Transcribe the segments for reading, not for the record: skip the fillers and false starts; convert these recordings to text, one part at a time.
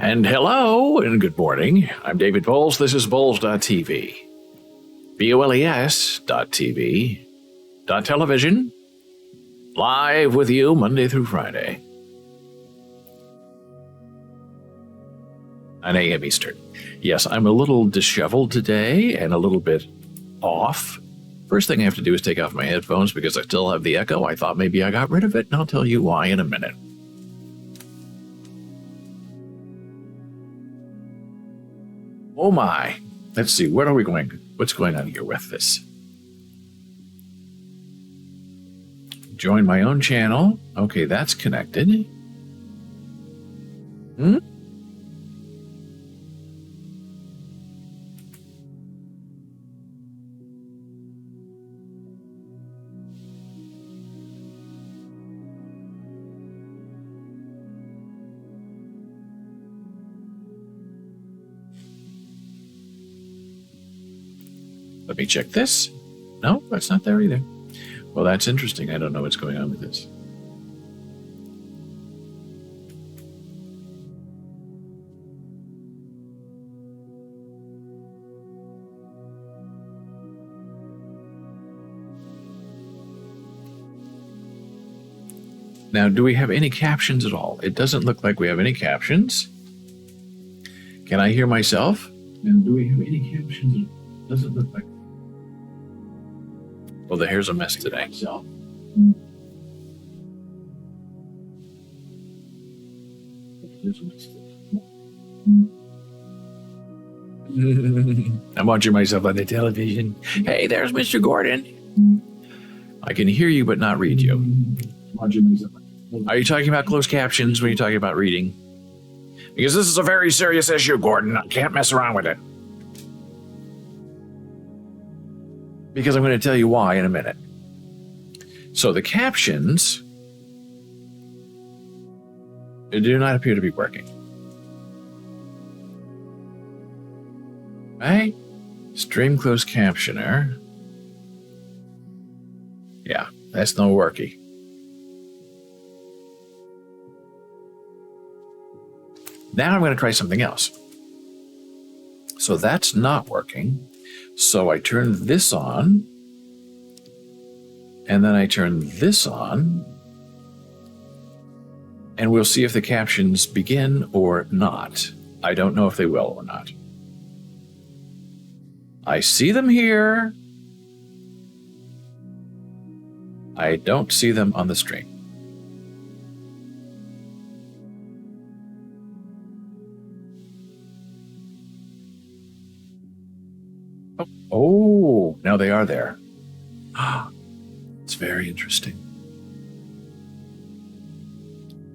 And hello and good morning. I'm David Bowles. This is Bowles.tv. BOLES.tv. Television. Live with you Monday through Friday. 9 a.m. Eastern. Yes, I'm a little disheveled today and a little bit off. First thing I have to do is take off my headphones because I still have the echo. I thought maybe I got rid of it, and I'll tell you why in a minute. Oh my. Let's see, where are we going? What's going on here with this? Join my own channel. Okay, that's connected. Let me check this. No, that's not there either. Well, that's interesting. I don't know what's going on with this. Now, do we have any captions at all? It doesn't look like we have any captions. Can I hear myself? And do we have any captions? It doesn't look like. Well, here's a mess today. I'm watching myself on the television. Hey, there's Mr. Gordon. I can hear you but not read you. Are you talking about closed captions when you're talking about reading? Because this is a very serious issue, Gordon. I can't mess around with it. Because I'm going to tell you why in a minute. So the captions do not appear to be working. Right? Stream closed captioner. Yeah, that's no worky. Now I'm going to try something else. So that's not working. So I turn this on, and then I turn this on, and we'll see if the captions begin or not. I don't know if they will or not. I see them here. I don't see them on the stream. Oh, now they are there. It's very interesting.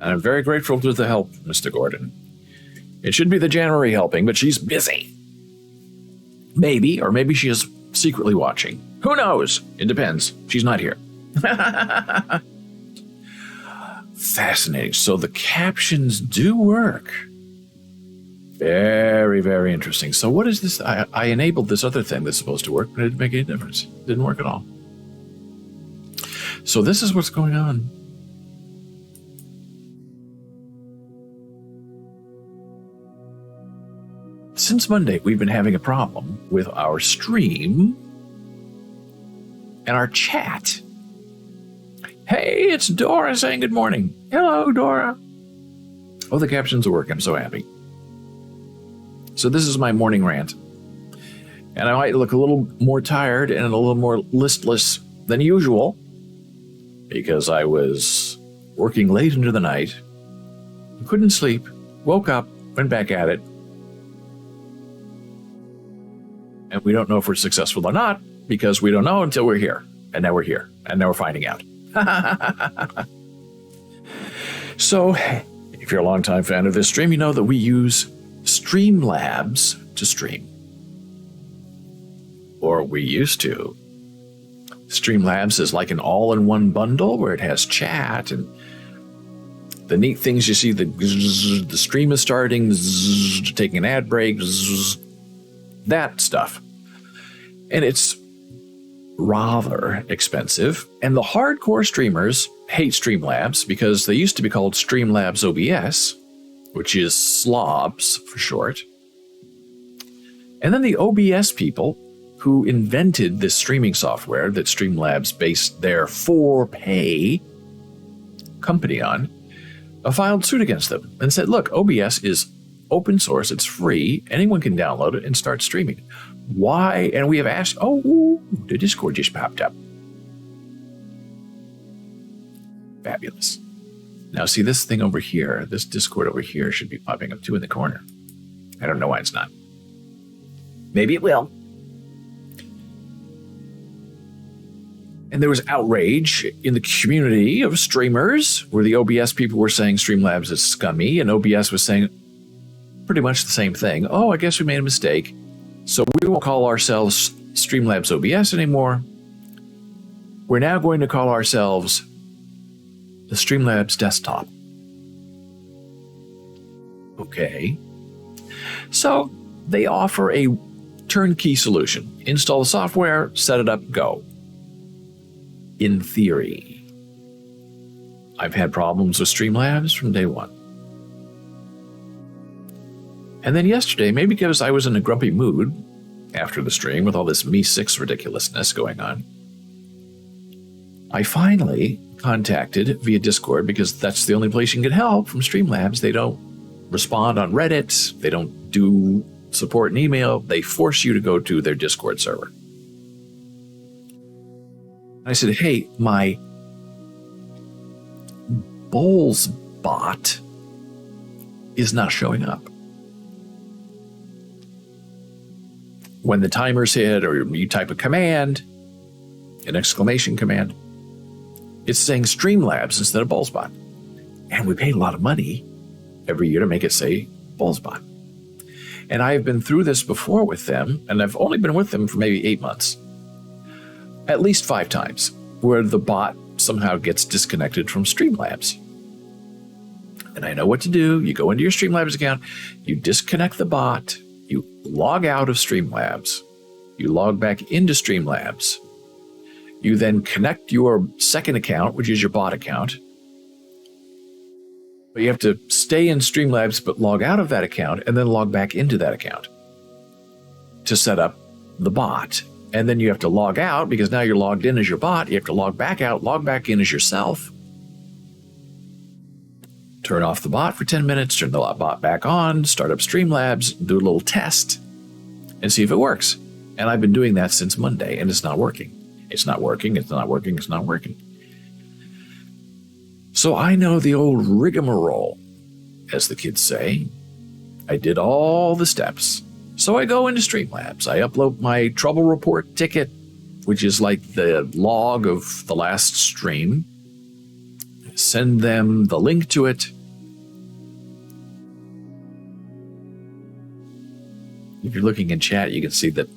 And I'm very grateful to the help, Mr. Gordon. It should be the January helping, but she's busy. Maybe, or maybe she is secretly watching. Who knows? It depends. She's not here. Fascinating. So the captions do work. Very, very interesting. So what is this? I enabled this other thing that's supposed to work, but it didn't make any difference. It didn't work at all. So this is what's going on. Since Monday, we've been having a problem with our stream and our chat. Hey, it's Dora saying good morning. Hello, Dora. Oh, the captions are working. I'm so happy. So this is my morning rant. And I might look a little more tired and a little more listless than usual because I was working late into the night, couldn't sleep, woke up, went back at it. And we don't know if we're successful or not because we don't know until we're here. And now we're here. And now we're finding out. So if you're a longtime fan of this stream, you know that we use Streamlabs to stream. Or we used to. Streamlabs is like an all-in-one bundle where it has chat and the neat things you see, the stream is starting, taking an ad break, that stuff. And it's rather expensive. And the hardcore streamers hate Streamlabs because they used to be called Streamlabs OBS. which is slobs for short. And then the OBS people who invented this streaming software that Streamlabs based their for-pay company on, filed suit against them and said, look, OBS is open source, it's free, anyone can download it and start streaming. Why? And we have asked, the Discord just popped up. Fabulous. Now see, this thing over here, this Discord over here should be popping up too in the corner. I don't know why it's not. Maybe it will. And there was outrage in the community of streamers where the OBS people were saying Streamlabs is scummy, and OBS was saying pretty much the same thing. Oh, I guess we made a mistake. So we won't call ourselves Streamlabs OBS anymore. We're now going to call ourselves the Streamlabs Desktop. Okay. So they offer a turnkey solution. Install the software, set it up, go. In theory. I've had problems with Streamlabs from day one. And then yesterday, maybe because I was in a grumpy mood after the stream with all this Me 6 ridiculousness going on, I finally contacted via Discord, because that's the only place you can get help from Streamlabs. They don't respond on Reddit. They don't do support and email. They force you to go to their Discord server. I said, hey, my Bowls bot is not showing up. When the timer's hit or you type a command, an exclamation command, it's saying Streamlabs instead of Bowlsbot. And we paid a lot of money every year to make it say Bowlsbot. And I have been through this before with them, and I've only been with them for maybe 8 months. At least 5 times, where the bot somehow gets disconnected from Streamlabs. And I know what to do. You go into your Streamlabs account, you disconnect the bot, you log out of Streamlabs, you log back into Streamlabs, you then connect your second account, which is your bot account. But you have to stay in Streamlabs but log out of that account and then log back into that account to set up the bot. And then you have to log out, because now you're logged in as your bot. You have to log back out, log back in as yourself. Turn off the bot for 10 minutes, turn the bot back on, start up Streamlabs, do a little test, and see if it works. And I've been doing that since Monday, and it's not working. It's not working, it's not working, it's not working. So I know the old rigmarole, as the kids say. I did all the steps. So I go into Streamlabs. I upload my trouble report ticket, which is like the log of the last stream. Send them the link to it. If you're looking in chat, you can see that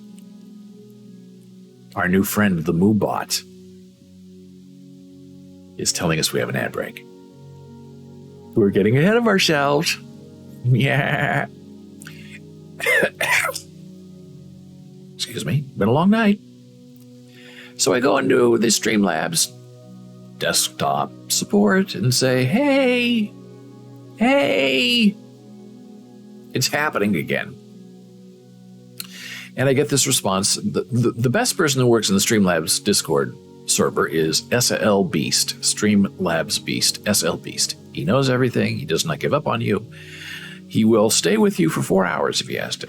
our new friend, the MooBot, is telling us we have an ad break. We're getting ahead of ourselves. Yeah. Excuse me. Been a long night. So I go into the Streamlabs desktop support and say, hey, it's happening again. And I get this response. The best person who works in the Streamlabs Discord server is SL Beast, Streamlabs Beast, SL Beast. He knows everything. He does not give up on you. He will stay with you for 4 hours if he has to.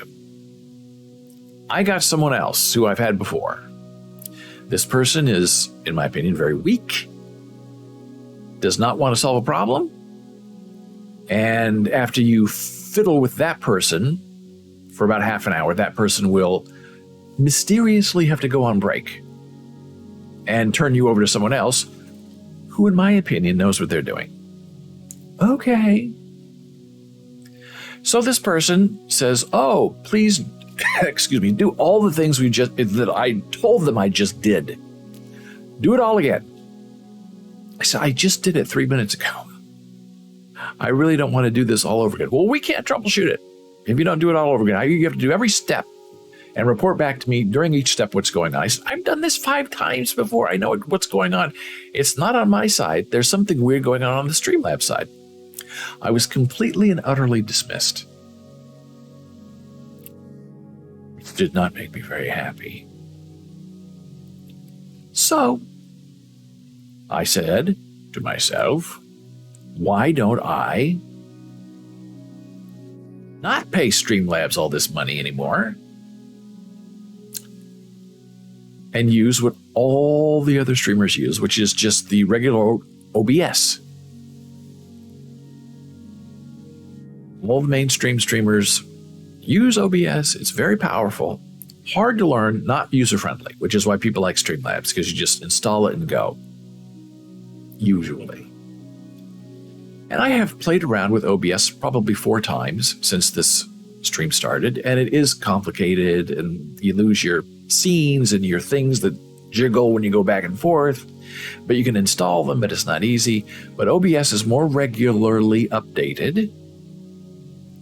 I got someone else who I've had before. This person is, in my opinion, very weak, does not want to solve a problem, and after you fiddle with that person for about half an hour, that person will mysteriously have to go on break and turn you over to someone else who, in my opinion, knows what they're doing. Okay. So this person says, oh, please, excuse me, do all the things that I told them I just did. Do it all again. I said, I just did it 3 minutes ago. I really don't want to do this all over again. Well, we can't troubleshoot it if you don't do it all over again. You have to do every step and report back to me during each step what's going on. I said, I've done this 5 times before. I know what's going on. It's not on my side. There's something weird going on the Streamlabs side. I was completely and utterly dismissed. It did not make me very happy. So, I said to myself, why don't I not pay Streamlabs all this money anymore and use what all the other streamers use, which is just the regular OBS. All the mainstream streamers use OBS. It's very powerful, hard to learn, not user-friendly, which is why people like Streamlabs, because you just install it and go, usually. And I have played around with OBS probably 4 times since this stream started, and it is complicated, and you lose your scenes and your things that jiggle when you go back and forth, but you can install them, but it's not easy. But OBS is more regularly updated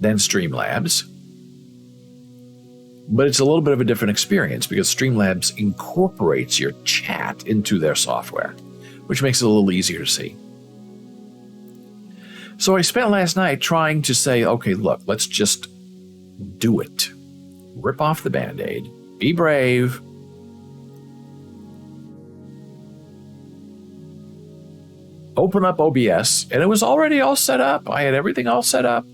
than Streamlabs, but it's a little bit of a different experience because Streamlabs incorporates your chat into their software, which makes it a little easier to see. So I spent last night trying to say, okay, look, let's just do it. Rip off the Band-Aid. Be brave. Open up OBS, and it was already all set up. I had everything all set up.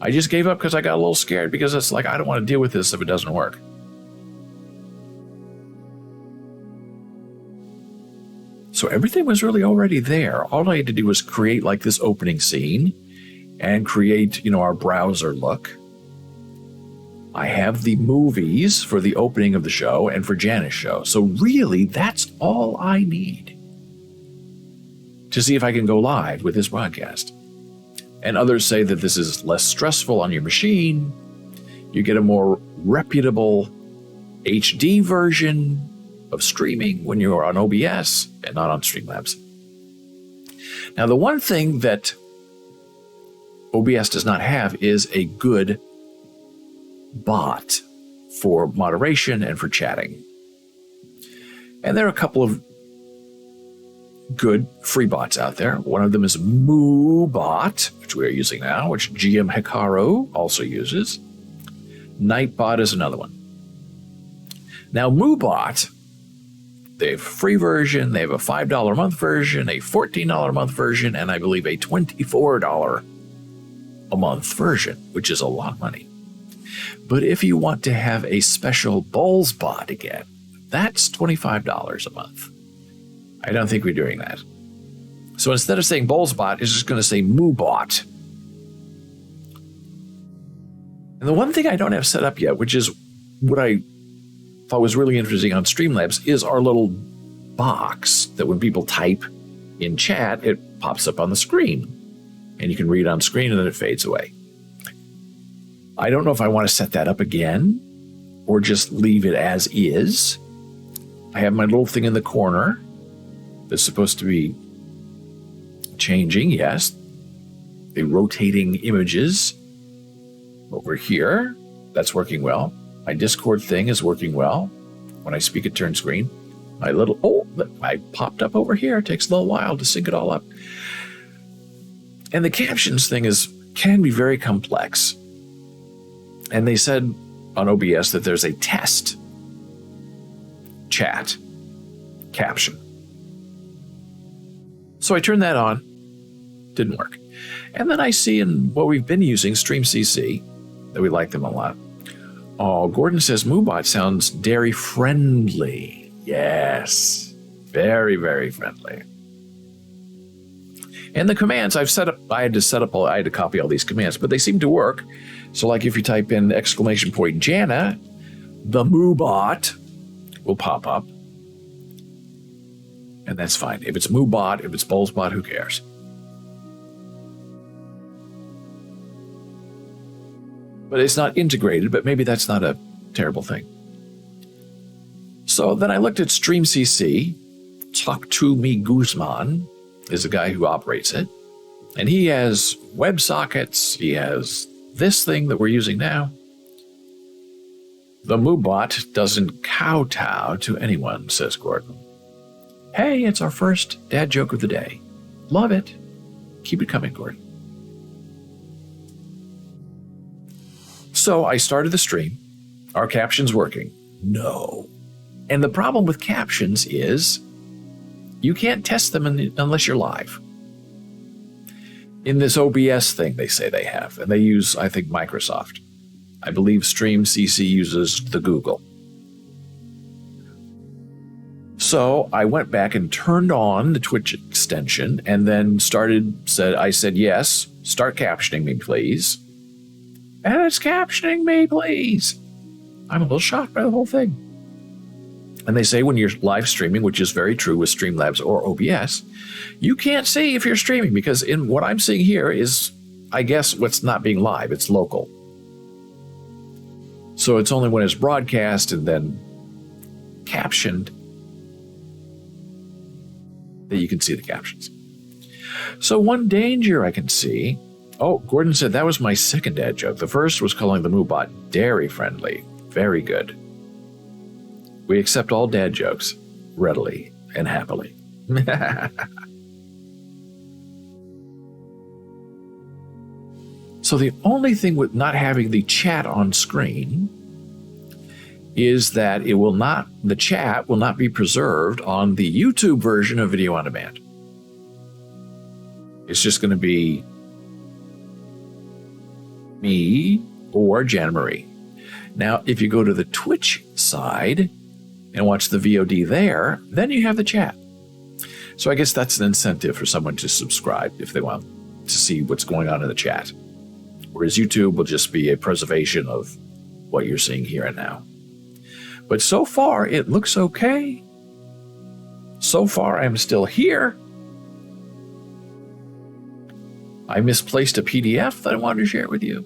I just gave up because I got a little scared because it's like, I don't want to deal with this if it doesn't work. So everything was really already there. All I had to do was create like this opening scene and create, our browser look. I have the movies for the opening of the show and for Janice's show. So really, that's all I need to see if I can go live with this broadcast. And others say that this is less stressful on your machine. You get a more reputable HD version of streaming when you're on OBS and not on Streamlabs. Now, the one thing that OBS does not have is a good bot for moderation and for chatting. And there are a couple of good free bots out there. One of them is MooBot, which we are using now, which GM Hikaru also uses. Nightbot is another one. Now, MooBot, they have a free version, they have a $5 a month version, a $14 a month version, and I believe a $24 a month version, which is a lot of money. But if you want to have a special Bowls bot again, that's $25 a month. I don't think we're doing that. So instead of saying Bowls bot, it's just going to say MooBot. And the one thing I don't have set up yet, which is what I thought was really interesting on Streamlabs, is our little box that when people type in chat, it pops up on the screen. And you can read on screen and then it fades away. I don't know if I want to set that up again or just leave it as is. I have my little thing in the corner that's supposed to be changing, yes. The rotating images over here, that's working well. My Discord thing is working well. When I speak, it turns green. My little, I popped up over here. It takes a little while to sync it all up. And the captions thing can be very complex. And they said on OBS that there's a test chat caption. So I turned that on. Didn't work. And then I see in what we've been using, StreamCC, that we like them a lot. Oh, Gordon says MooBot sounds dairy friendly. Yes. Very, very friendly. And the commands I've set up, I had to copy all these commands, but they seem to work. So like if you type in !Jana, the MooBot will pop up. And that's fine. If it's MooBot, if it's BowlsBot, who cares? But it's not integrated, but maybe that's not a terrible thing. So then I looked at StreamCC. Talk to Me Guzman is the guy who operates it. And he has WebSockets. He has this thing that we're using now. The MooBot doesn't kowtow to anyone, says Gordon. Hey, it's our first dad joke of the day. Love it. Keep it coming, Gordon. So I started the stream. Are captions working? No. And the problem with captions is you can't test them unless you're live. In this OBS thing they say they have, and they use, I think, Microsoft. I believe StreamCC uses the Google. So I went back and turned on the Twitch extension and then I said, yes, start captioning me, please. And it's captioning me, please. I'm a little shocked by the whole thing. And they say when you're live streaming, which is very true with Streamlabs or OBS, you can't see if you're streaming because in what I'm seeing here is, I guess, what's not being live. It's local. So it's only when it's broadcast and then captioned that you can see the captions. So one danger I can see. Oh, Gordon said that was my second dad joke. The first was calling the Moobot dairy friendly. Very good. We accept all dad jokes readily and happily. So the only thing with not having the chat on screen is that the chat will not be preserved on the YouTube version of Video On Demand. It's just going to be me or Jan Marie. Now, if you go to the Twitch side and watch the VOD there, then you have the chat. So I guess that's an incentive for someone to subscribe if they want to see what's going on in the chat. Whereas YouTube will just be a preservation of what you're seeing here and now. But so far, it looks okay. So far, I'm still here. I misplaced a PDF that I wanted to share with you.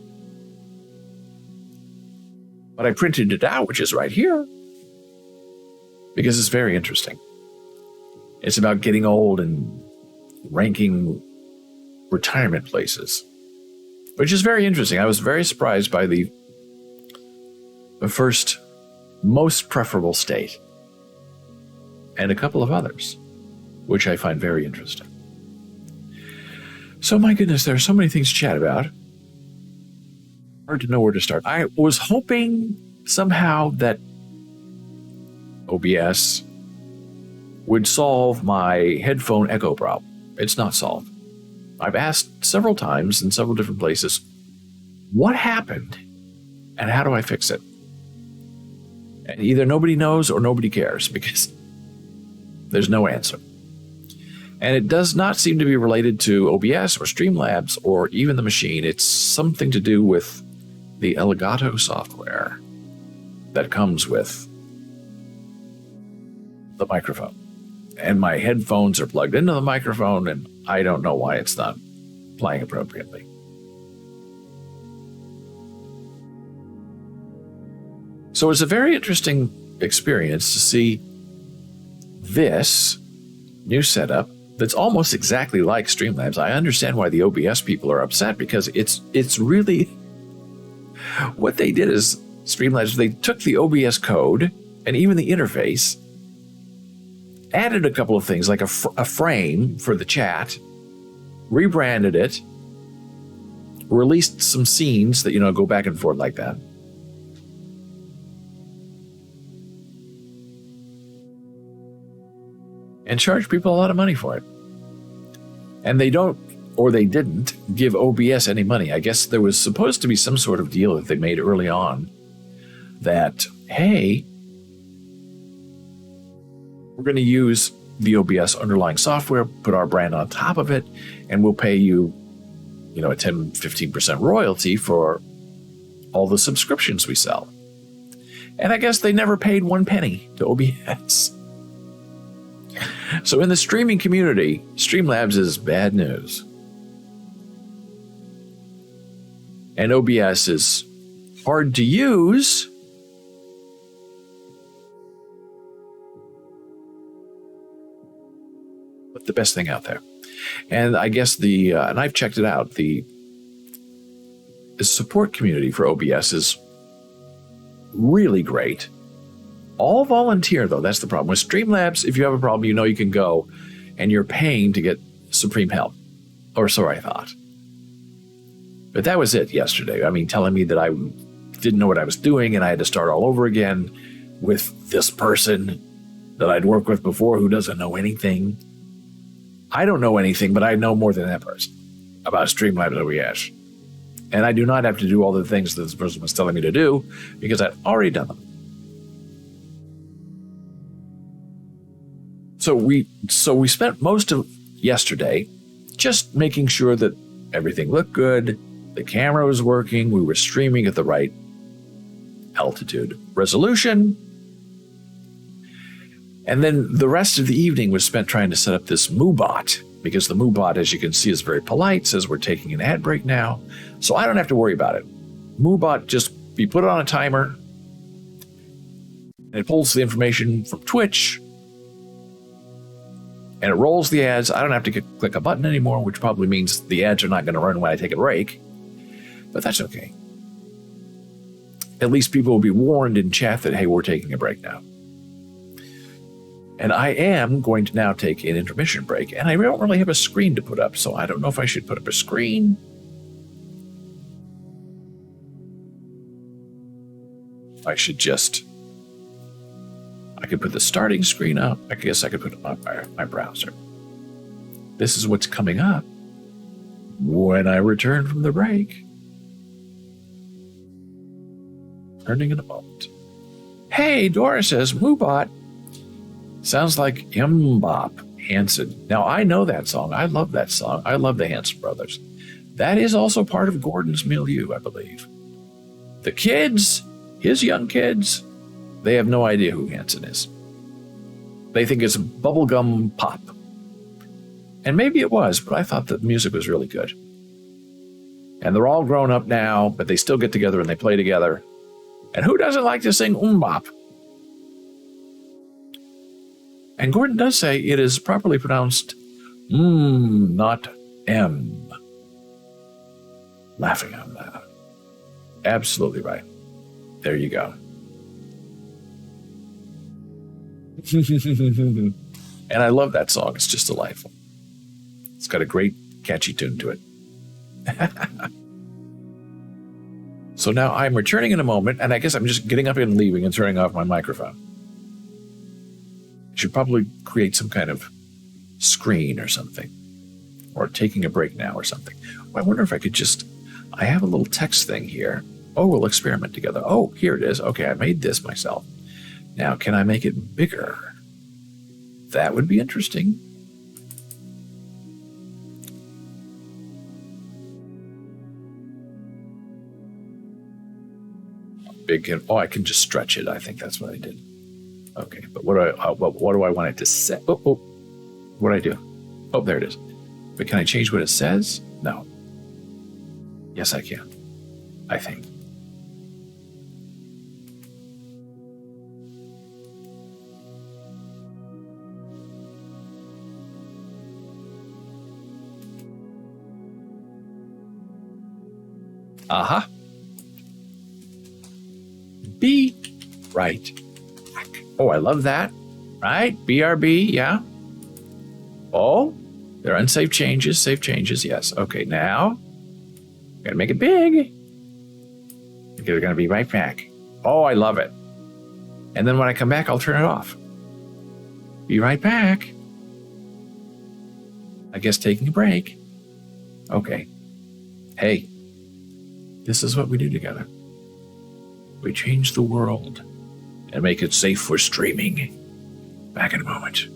But I printed it out, which is right here. Because it's very interesting. It's about getting old and ranking retirement places. Which is very interesting. I was very surprised by the first most preferable state. And a couple of others, which I find very interesting. So my goodness, there are so many things to chat about. Hard to know where to start. I was hoping somehow that OBS would solve my headphone echo problem. It's not solved. I've asked several times in several different places, what happened and how do I fix it? And either nobody knows or nobody cares because there's no answer. And it does not seem to be related to OBS or Streamlabs or even the machine. It's something to do with the Elgato software that comes with the microphone. And my headphones are plugged into the microphone, and I don't know why it's not playing appropriately. So it's a very interesting experience to see this new setup that's almost exactly like Streamlabs. I understand why the OBS people are upset because it's really what they did is Streamlabs, they took the OBS code and even the interface, added a couple of things like a frame for the chat, rebranded it, released some scenes that, go back and forth like that. And charge people a lot of money for it. And they don't, or they didn't, give OBS any money. I guess there was supposed to be some sort of deal that they made early on that, hey, we're going to use the OBS underlying software, put our brand on top of it, and we'll pay you, a 10, 15% royalty for all the subscriptions we sell. And I guess they never paid 1 penny to OBS. So in the streaming community, Streamlabs is bad news. And OBS is hard to use. But the best thing out there. And I guess and I've checked it out, the support community for OBS is really great. All volunteer, though. That's the problem. With Streamlabs, if you have a problem, you can go, and you're paying to get supreme help. Or so I thought. But that was it yesterday. I mean, telling me that I didn't know what I was doing, and I had to start all over again with this person that I'd worked with before who doesn't know anything. I don't know anything, but I know more than that person about Streamlabs OES. And I do not have to do all the things that this person was telling me to do because I'd already done them. So we spent most of yesterday just making sure that everything looked good, the camera was working, we were streaming at the right altitude resolution. And then the rest of the evening was spent trying to set up this MooBot, because the MooBot, as you can see, is very polite, says we're taking an ad break now. So I don't have to worry about it. MooBot, just you put it on a timer, and it pulls the information from Twitch, and it rolls the ads. I don't have to click a button anymore, which probably means the ads are not going to run when I take a break. But that's okay. At least people will be warned in chat that, hey, we're taking a break now. And I am going to now take an intermission break, and I don't really have a screen to put up, so I don't know if I should put up a screen. I could put the starting screen up. I guess I could put it up my browser. This is what's coming up when I return from the break. Turning in a moment. Hey, Dora says, MooBot sounds like Mbop Hanson. Now, I know that song. I love that song. I love the Hanson brothers. That is also part of Gordon's milieu, I believe. The kids, his young kids, they have no idea who Hanson is. They think it's bubblegum pop. And maybe it was, but I thought the music was really good. And they're all grown up now, but they still get together and they play together. And who doesn't like to sing Mbop? And Gordon does say it is properly pronounced not M. Laughing out loud. Absolutely right. There you go. And I love that song. It's just delightful. It's got a great, catchy tune to it. So now I'm returning in a moment, and I guess I'm just getting up and leaving and turning off my microphone. I should probably create some kind of screen or something, or taking a break now or something. Well, I wonder if I could I have a little text thing here. Oh, we'll experiment together. Oh, here it is. Okay, I made this myself. Now, can I make it bigger? That would be interesting. I can just stretch it. I think that's what I did. Okay, but what do I want it to say? What do I do? Oh, there it is. But can I change what it says? No. Yes, I can. I think. Aha. Be right back. Oh, I love that. Right? BRB, yeah. Oh, they're unsafe changes. Safe changes, yes. Okay, now, gotta make it big. Because they're gonna be right back. Oh, I love it. And then when I come back, I'll turn it off. Be right back. I guess taking a break. Okay. Hey, this is what we do together. We change the world and make it safe for streaming. Back in a moment.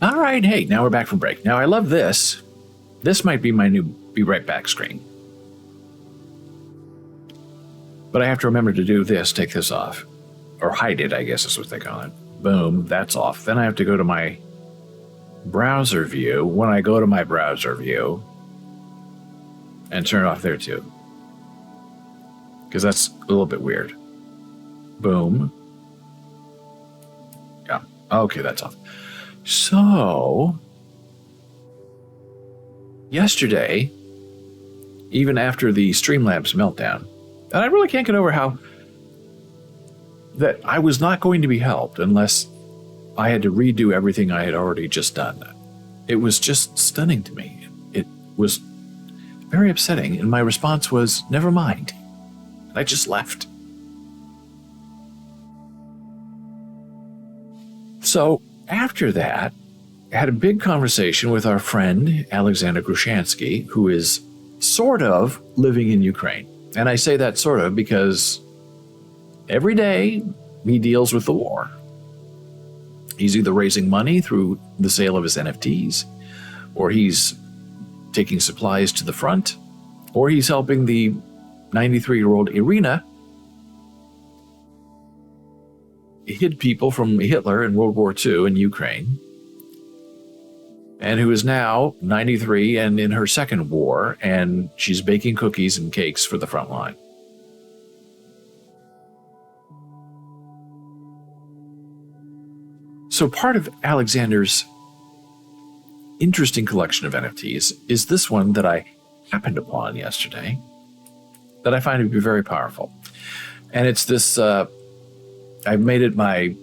All right, hey, now we're back from break. Now, I love this. This might be my new Be Right Back screen. But I have to remember to do this, take this off. Or hide it, I guess is what they call it. Boom, that's off. Then I have to go to my browser view. When I go to my browser view, and turn it off there too. Because that's a little bit weird. Boom. Yeah, okay, that's off. So, yesterday, even after the Streamlabs meltdown, and I really can't get over how that I was not going to be helped unless I had to redo everything I had already just done. It was just stunning to me. It was very upsetting, and my response was, never mind. I just left. So after that, I had a big conversation with our friend, Alexander Grushansky, who is sort of living in Ukraine. And I say that sort of because every day he deals with the war. He's either raising money through the sale of his NFTs, or he's taking supplies to the front, or he's helping the 93-year-old Irina hid people from Hitler in World War II in Ukraine, and who is now 93 and in her second war, and she's baking cookies and cakes for the front line. So part of Alexander's interesting collection of NFTs is this one that I happened upon yesterday that I find to be very powerful. And it's this, I've made it my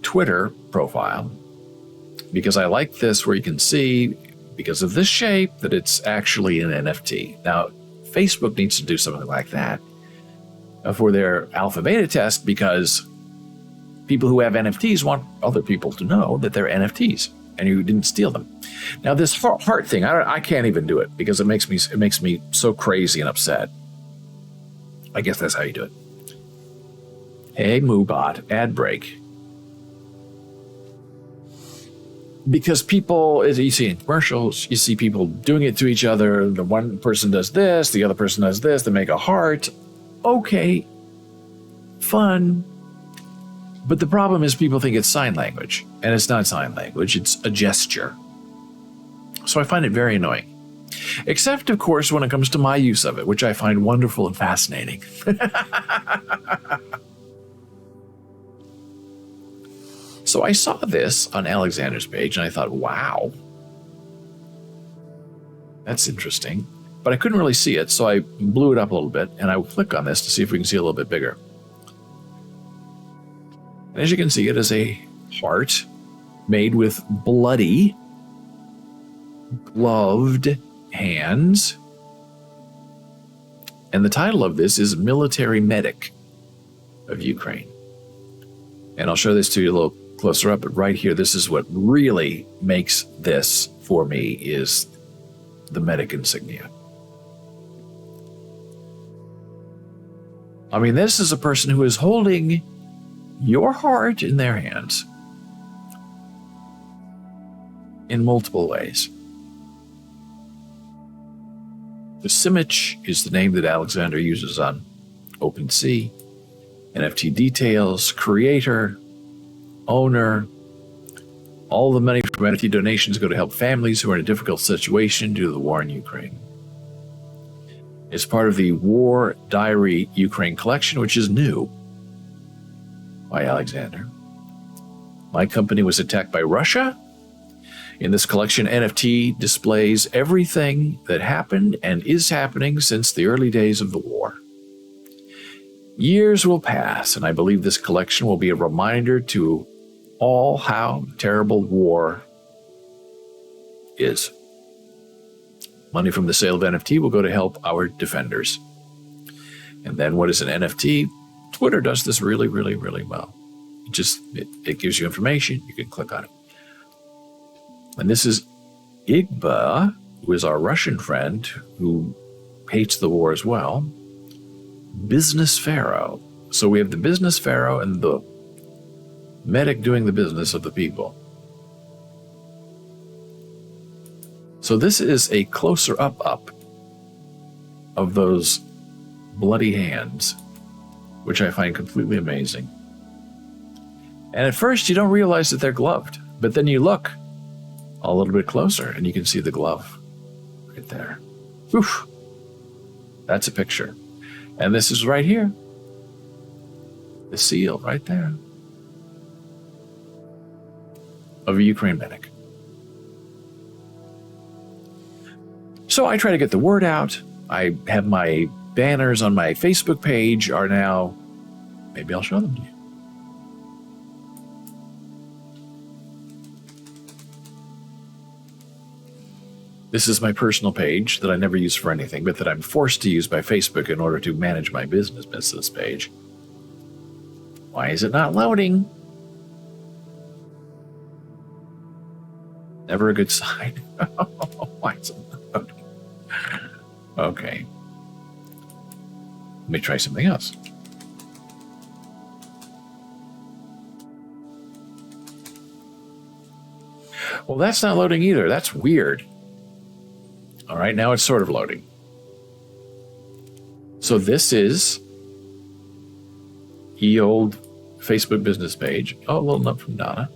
Twitter profile because I like this where you can see, because of this shape, that it's actually an NFT. Now, Facebook needs to do something like that for their alpha beta test, because people who have NFTs want other people to know that they're NFTs and you didn't steal them. Now, this heart thing, I can't even do it because it makes me so crazy and upset. I guess that's how you do it. Hey, Moobot, ad break. Because people, as you see in commercials, you see people doing it to each other. The one person does this, the other person does this, they make a heart. Okay, fun. But the problem is people think it's sign language, and it's not sign language, it's a gesture. So I find it very annoying. Except, of course, when it comes to my use of it, which I find wonderful and fascinating. So I saw this on Alexander's page, and I thought, wow, that's interesting. But I couldn't really see it, so I blew it up a little bit, and I will click on this to see if we can see a little bit bigger. And as you can see, it is a heart made with bloody, gloved hands. And the title of this is Military Medic of Ukraine. And I'll show this to you a little closer up, but right here, this is what really makes this for me, is the medic insignia. I mean, this is a person who is holding your heart in their hands in multiple ways. The Simic is the name that Alexander uses on OpenSea. NFT details, creator, owner. All the money from NFT donations go to help families who are in a difficult situation due to the war in Ukraine. It's part of the War Diary Ukraine collection, which is new by Alexander. My company was attacked by Russia. In this collection, NFT displays everything that happened and is happening since the early days of the war. Years will pass, and I believe this collection will be a reminder to all how terrible war is. Money from the sale of NFT will go to help our defenders. And then what is an NFT? Twitter does this really, really, really well. It gives you information. You can click on it. And this is Igba, who is our Russian friend who hates the war as well. Business Pharaoh. So we have the Business Pharaoh and the medic doing the business of the people. So this is a closer up of those bloody hands, which I find completely amazing. And at first you don't realize that they're gloved, but then you look a little bit closer and you can see the glove right there. Oof. That's a picture. And this is right here. The seal right there of a Ukraine medic. So I try to get the word out. I have my banners on my Facebook page are now, maybe I'll show them to you. This is my personal page that I never use for anything, but that I'm forced to use by Facebook in order to manage my business page. Why is it not loading? Never a good sign. Why is it not loading? Okay. Let me try something else. Well, that's not loading either. That's weird. All right, now it's sort of loading. So this is ye old Facebook business page. Oh, a little note from Donna.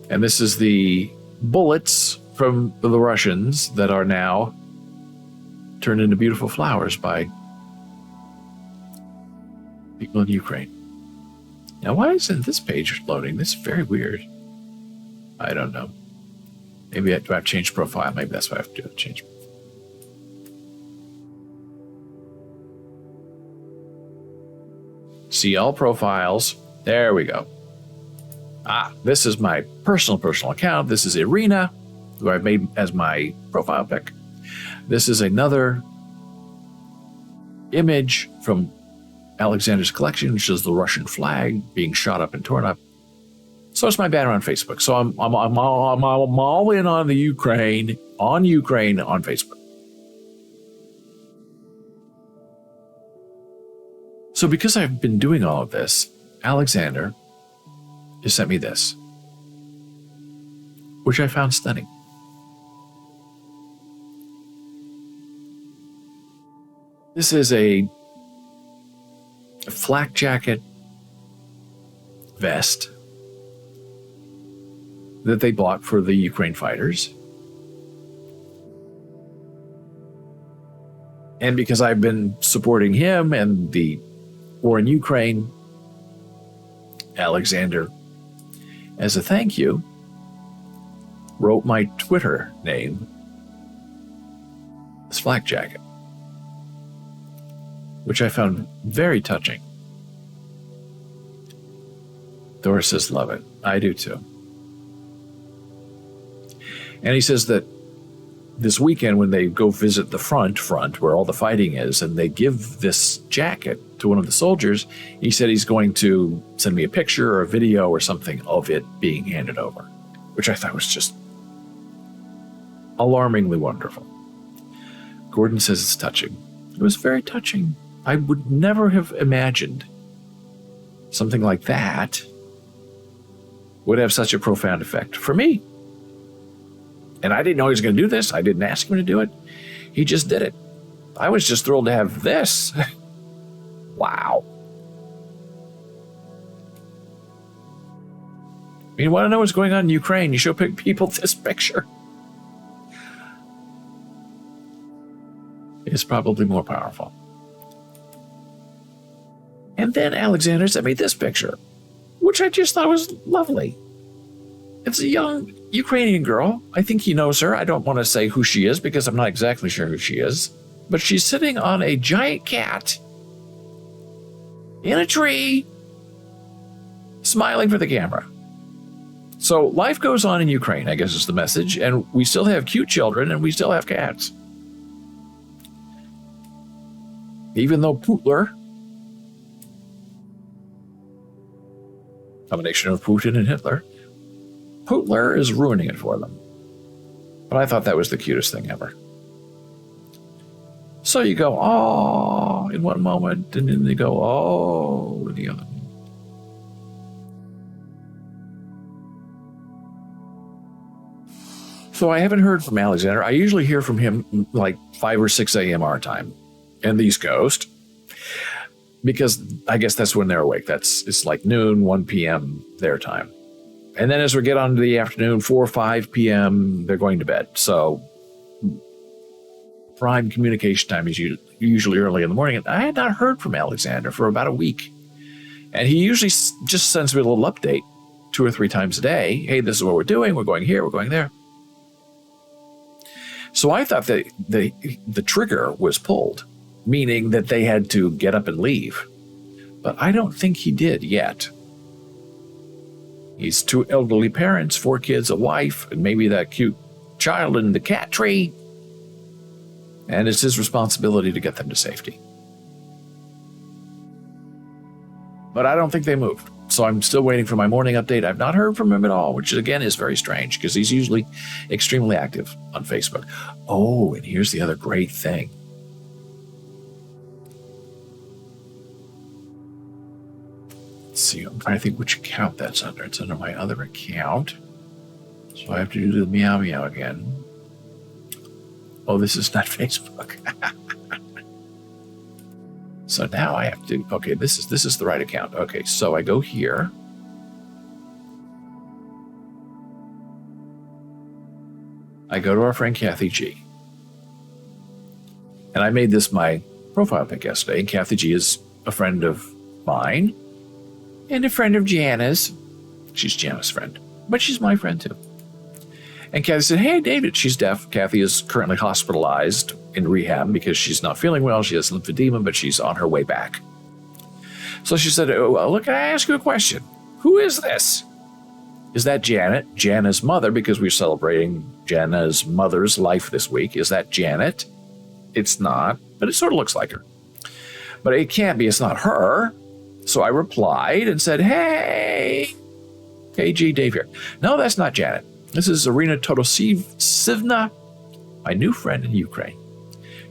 And this is the bullets from the Russians that are now turned into beautiful flowers by people in Ukraine. Now, why isn't this page loading? This is very weird. I don't know. Maybe I have changed profile. Maybe that's what I have to do. Change. See all profiles. There we go. This is my personal account. This is Irina, who I've made as my profile pic. This is another image from Alexander's collection, which is the Russian flag being shot up and torn up. So it's my banner on Facebook. So I'm all in on the Ukraine on Facebook. So because I've been doing all of this, Alexander just sent me this, which I found stunning. This is a flak jacket vest that they bought for the Ukraine fighters. And because I've been supporting him and the war in Ukraine, Alexander, as a thank you, wrote my Twitter name, this flak jacket, which I found very touching. Doris says, love it. I do too. And he says that this weekend when they go visit the front where all the fighting is, and they give this jacket to one of the soldiers, he said he's going to send me a picture or a video or something of it being handed over, which I thought was just alarmingly wonderful. Gordon says it's touching. It was very touching. I would never have imagined something like that would have such a profound effect for me. And I didn't know he was going to do this. I didn't ask him to do it. He just did it. I was just thrilled to have this. Wow. You want to know what's going on in Ukraine? You show people this picture. It's probably more powerful. And then Alexander sent me this picture, which I just thought was lovely. It's a young Ukrainian girl. I think he knows her. I don't want to say who she is because I'm not exactly sure who she is. But she's sitting on a giant cat in a tree, smiling for the camera. So life goes on in Ukraine, I guess is the message. And we still have cute children and we still have cats. Even though Putler, combination of Putin and Hitler, Putler is ruining it for them. But I thought that was the cutest thing ever. So you go, oh, in one moment, and then they go, oh, in the other. So I haven't heard from Alexander. I usually hear from him like 5 or 6 a.m. our time and the East Coast, because I guess that's when they're awake. It's like noon, 1 p.m. their time. And then as we get on to the afternoon, 4 or 5 p.m., they're going to bed. So prime communication time is usually early in the morning. And I had not heard from Alexander for about a week. And he usually just sends me a little update 2 or 3 times a day. Hey, this is what we're doing. We're going here. We're going there. So I thought that the trigger was pulled, meaning that they had to get up and leave. But I don't think he did yet. He's 2 elderly parents, 4 kids, a wife, and maybe that cute child in the cat tree. And it's his responsibility to get them to safety. But I don't think they moved. So I'm still waiting for my morning update. I've not heard from him at all, which again is very strange because he's usually extremely active on Facebook. Oh, and here's the other great thing. Let's see, I'm trying to think which account that's under. It's under my other account. So I have to do the meow meow again. Oh, this is not Facebook. So now I have to, okay, this is the right account. Okay, so I go here. I go to our friend Kathy G. And I made this my profile pic yesterday. And Kathy G is a friend of mine and a friend of Jana's. She's Jana's friend, but she's my friend too. And Kathy said, hey, David, she's deaf. Kathy is currently hospitalized in rehab because she's not feeling well. She has lymphedema, but she's on her way back. So she said, oh, well, look, can I ask you a question? Who is this? Is that Janet, Jana's mother, because we're celebrating Jana's mother's life this week? Is that Janet? It's not, but it sort of looks like her. But it can't be. It's not her. So I replied and said, hey, KG, Dave here. No, that's not Janet. This is Irina Todosivna, my new friend in Ukraine.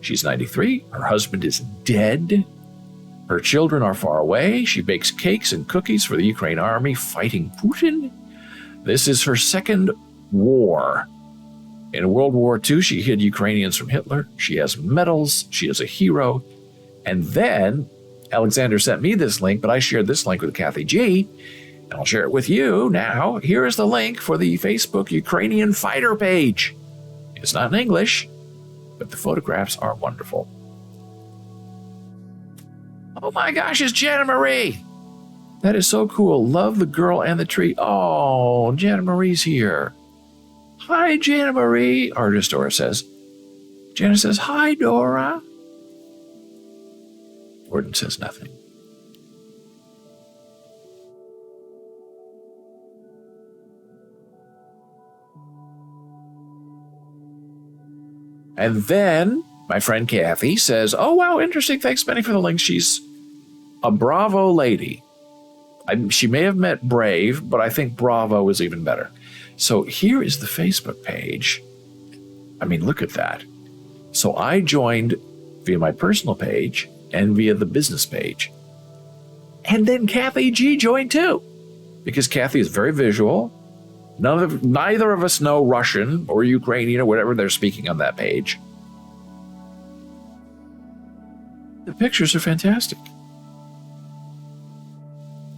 She's 93. Her husband is dead. Her children are far away. She bakes cakes and cookies for the Ukraine army fighting Putin. This is her second war. In World War II, she hid Ukrainians from Hitler. She has medals. She is a hero. And then Alexander sent me this link, but I shared this link with Kathy G. And I'll share it with you now. Here is the link for the Facebook Ukrainian fighter page. It's not in English, but the photographs are wonderful. Oh my gosh, it's Jana Marie. That is so cool. Love the girl and the tree. Oh, Jana Marie's here. Hi, Jana Marie, Artist Dora says. Jana says, hi, Dora. Gordon says nothing. And then my friend Kathy says, oh, wow, interesting. Thanks, Benny, for the link. She's a Bravo lady. She may have met Brave, but I think Bravo is even better. So here is the Facebook page. I mean, look at that. So I joined via my personal page and via the business page. And then Kathy G joined too, because Kathy is very visual. Neither of us know Russian or Ukrainian or whatever they're speaking on that page. The pictures are fantastic.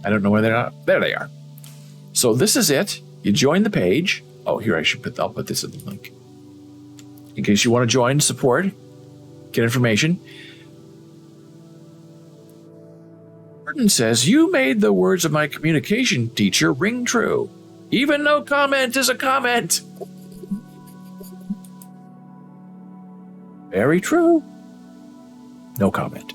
I don't know where they're at. There they are. So this is it. You join the page. Oh, here I'll put this in the link. In case you want to join, support, get information. Gordon says, you made the words of my communication teacher ring true. Even no comment is a comment. Very true. No comment.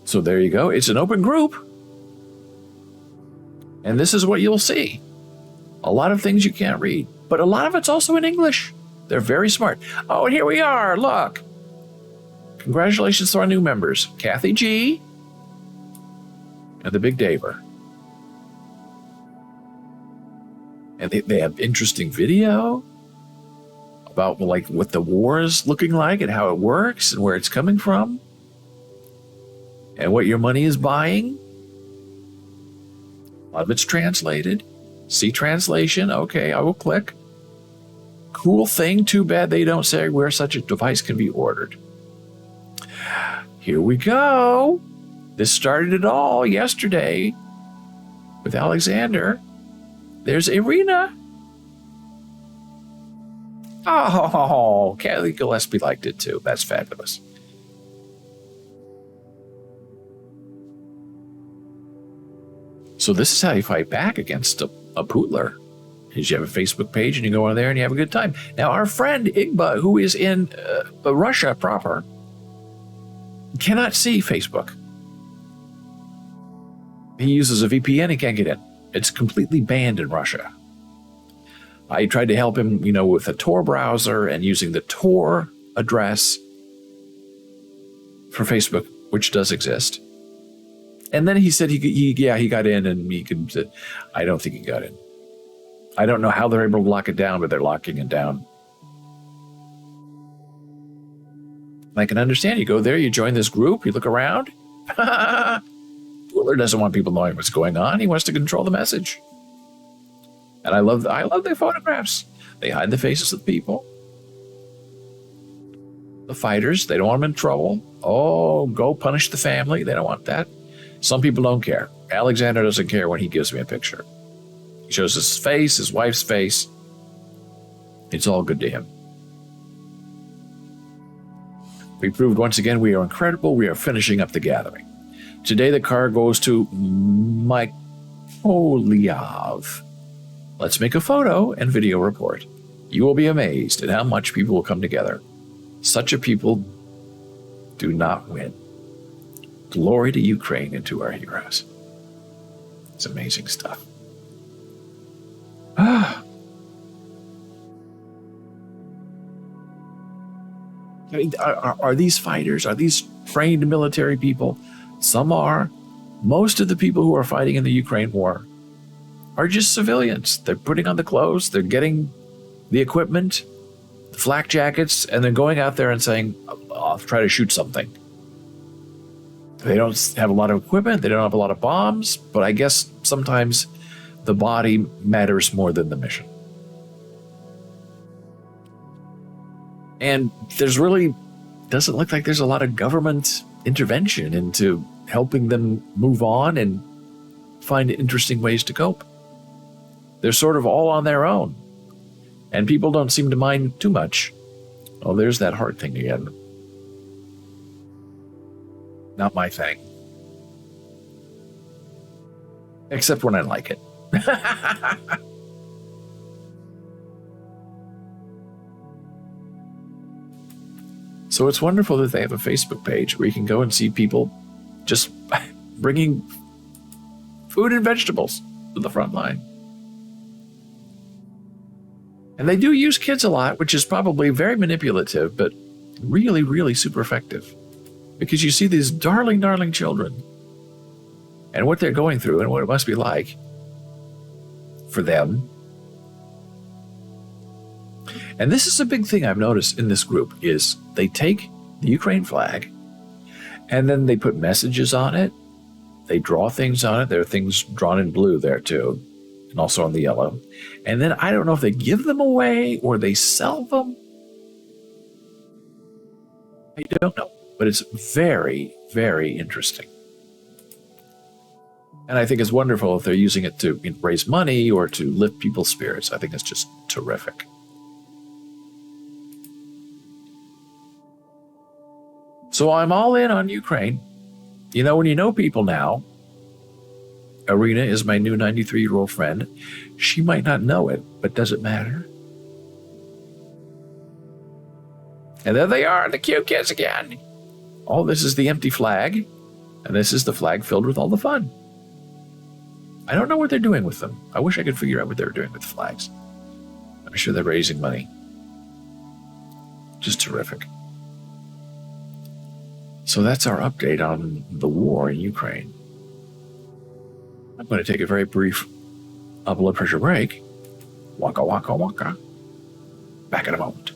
So there you go. It's an open group. And this is what you'll see. A lot of things you can't read, but a lot of it's also in English. They're very smart. Oh, and here we are. Look. Congratulations to our new members, Kathy G and the Big Daver. And they have interesting video about like what the war is looking like and how it works and where it's coming from. and what your money is buying. A lot of it's translated. See translation. Okay, I will click. Cool thing. Too bad they don't say where such a device can be ordered. Here we go. This started it all yesterday with Alexander. There's Irina. Oh, Kelly Gillespie liked it too. That's fabulous. So this is how you fight back against a poodler. Is you have a Facebook page and you go on there and you have a good time. Now, our friend Igba, who is in Russia proper, cannot see Facebook. He uses a VPN, he can't get in. It's completely banned in Russia. I tried to help him, with a Tor browser and using the Tor address for Facebook, which does exist. And then he said he got in, and he could. I don't think he got in. I don't know how they're able to lock it down, but they're locking it down. I can understand. You go there, you join this group, you look around. Willer doesn't want people knowing what's going on. He wants to control the message. And I love their photographs. They hide the faces of the people. The fighters, they don't want them in trouble. Oh, go punish the family. They don't want that. Some people don't care. Alexander doesn't care when he gives me a picture. He shows his face, his wife's face. It's all good to him. We proved once again we are incredible. We are finishing up the gathering. Today the car goes to Mykolaiv. Let's make a photo and video report. You will be amazed at how much people will come together. Such a people do not win. Glory to Ukraine and to our heroes. It's amazing stuff. I mean, are these fighters? Are these trained military people? Some are. Most of the people who are fighting in the Ukraine war are just civilians. They're putting on the clothes, they're getting the equipment, the flak jackets, and then going out there and saying, I'll try to shoot something. They don't have a lot of equipment, they don't have a lot of bombs, but I guess sometimes the body matters more than the mission. And doesn't look like there's a lot of government intervention into helping them move on and find interesting ways to cope. They're sort of all on their own. And people don't seem to mind too much. Oh, there's that heart thing again. Not my thing. Except when I like it. So it's wonderful that they have a Facebook page where you can go and see people just bringing food and vegetables to the front line. And they do use kids a lot, which is probably very manipulative, but really, really super effective. Because you see these darling, darling children and what they're going through and what it must be like for them. And this is a big thing I've noticed in this group is they take the Ukraine flag and then they put messages on it. They draw things on it. There are things drawn in blue there too, and also on the yellow. And then I don't know if they give them away or they sell them. I don't know, but it's very, very interesting. And I think it's wonderful if they're using it to raise money or to lift people's spirits. I think it's just terrific. So I'm all in on Ukraine. You know, when you know people now, Irina is my new 93-year-old friend. She might not know it, but does it matter? And there they are, the cute kids again. Oh, this is the empty flag, and this is the flag filled with all the fun. I don't know what they're doing with them. I wish I could figure out what they're doing with the flags. I'm sure they're raising money. Just terrific. So that's our update on the war in Ukraine. I'm going to take a very brief blood pressure break. Waka, waka, waka. Back in a moment.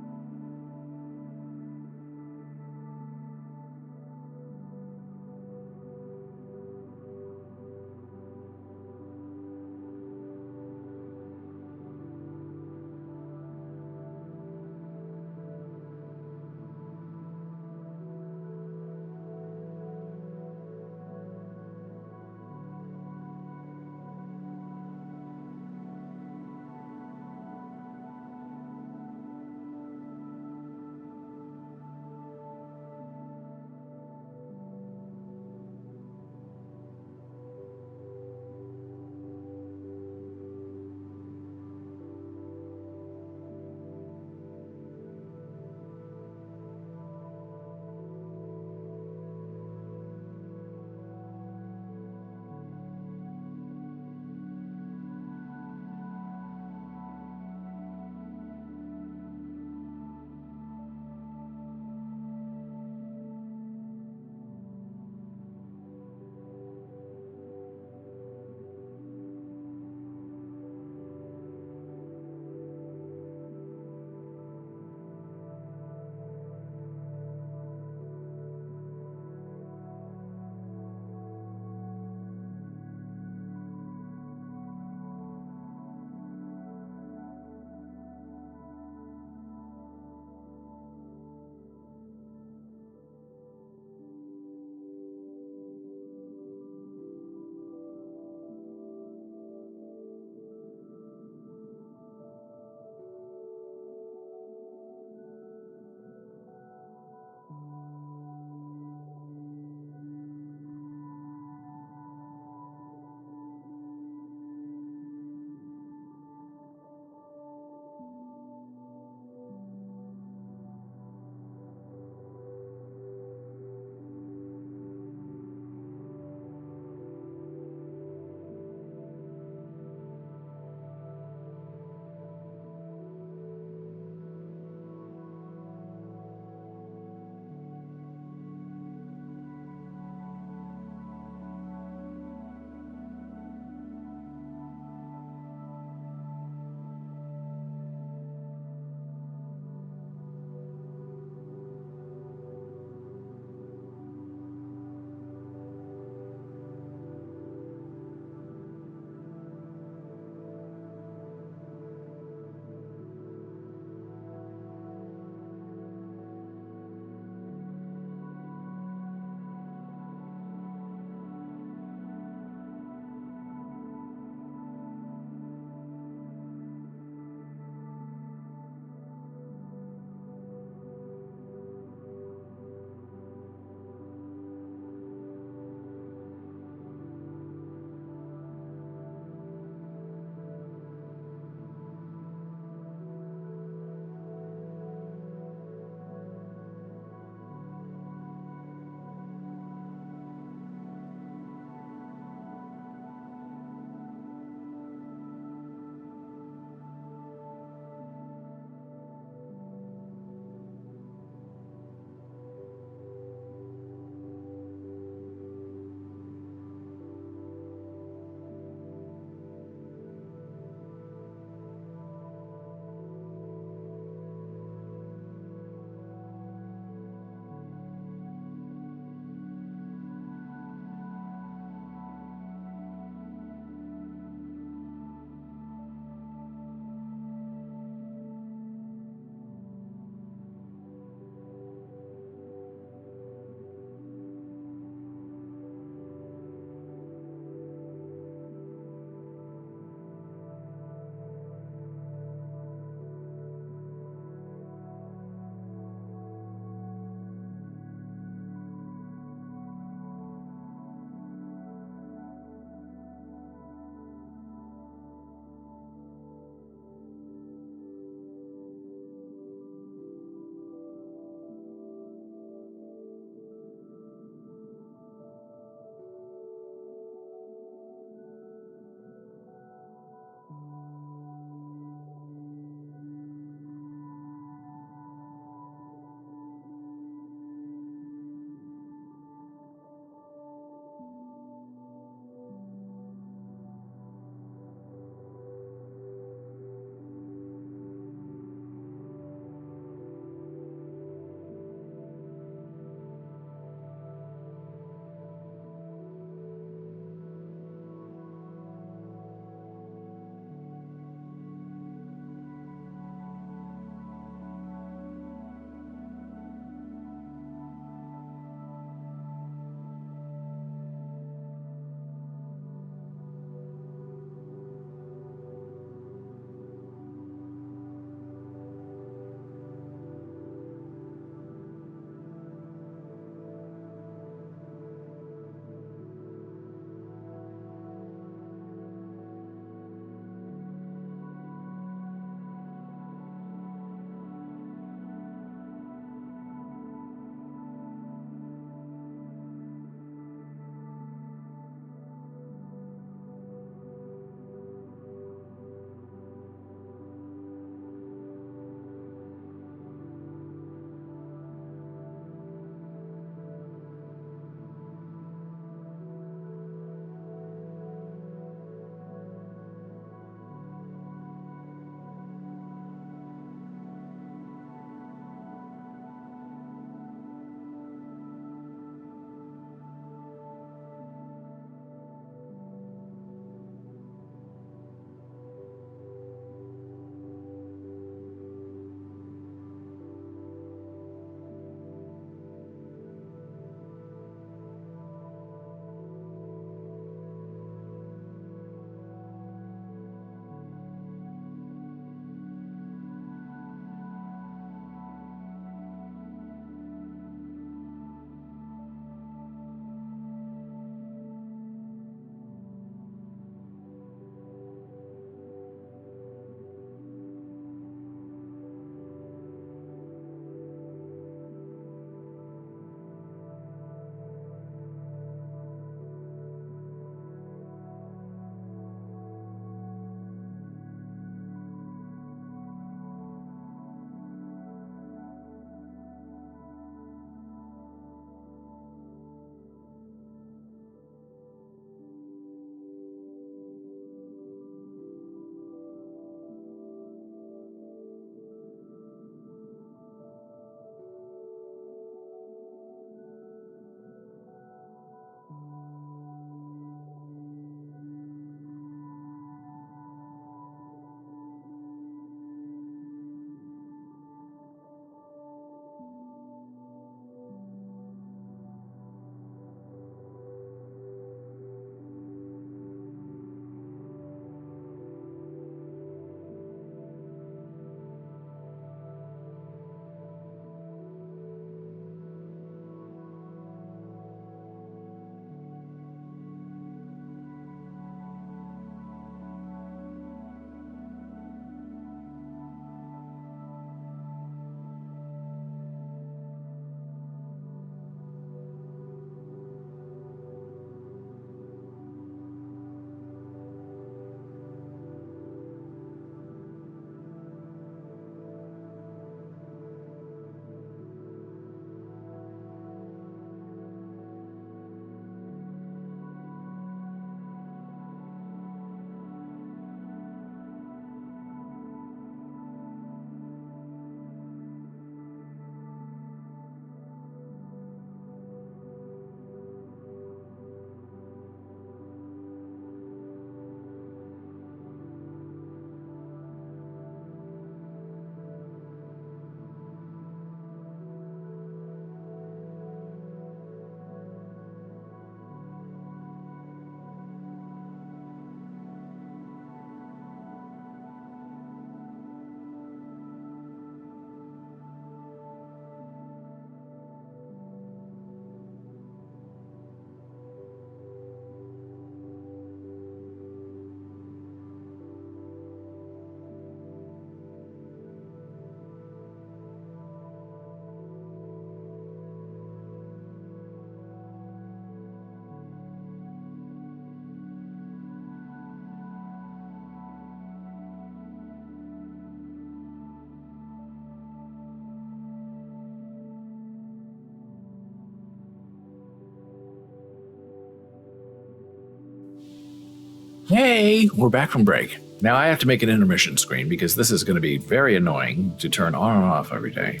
Hey, we're back from break. Now I have to make an intermission screen because this is going to be very annoying to turn on and off every day.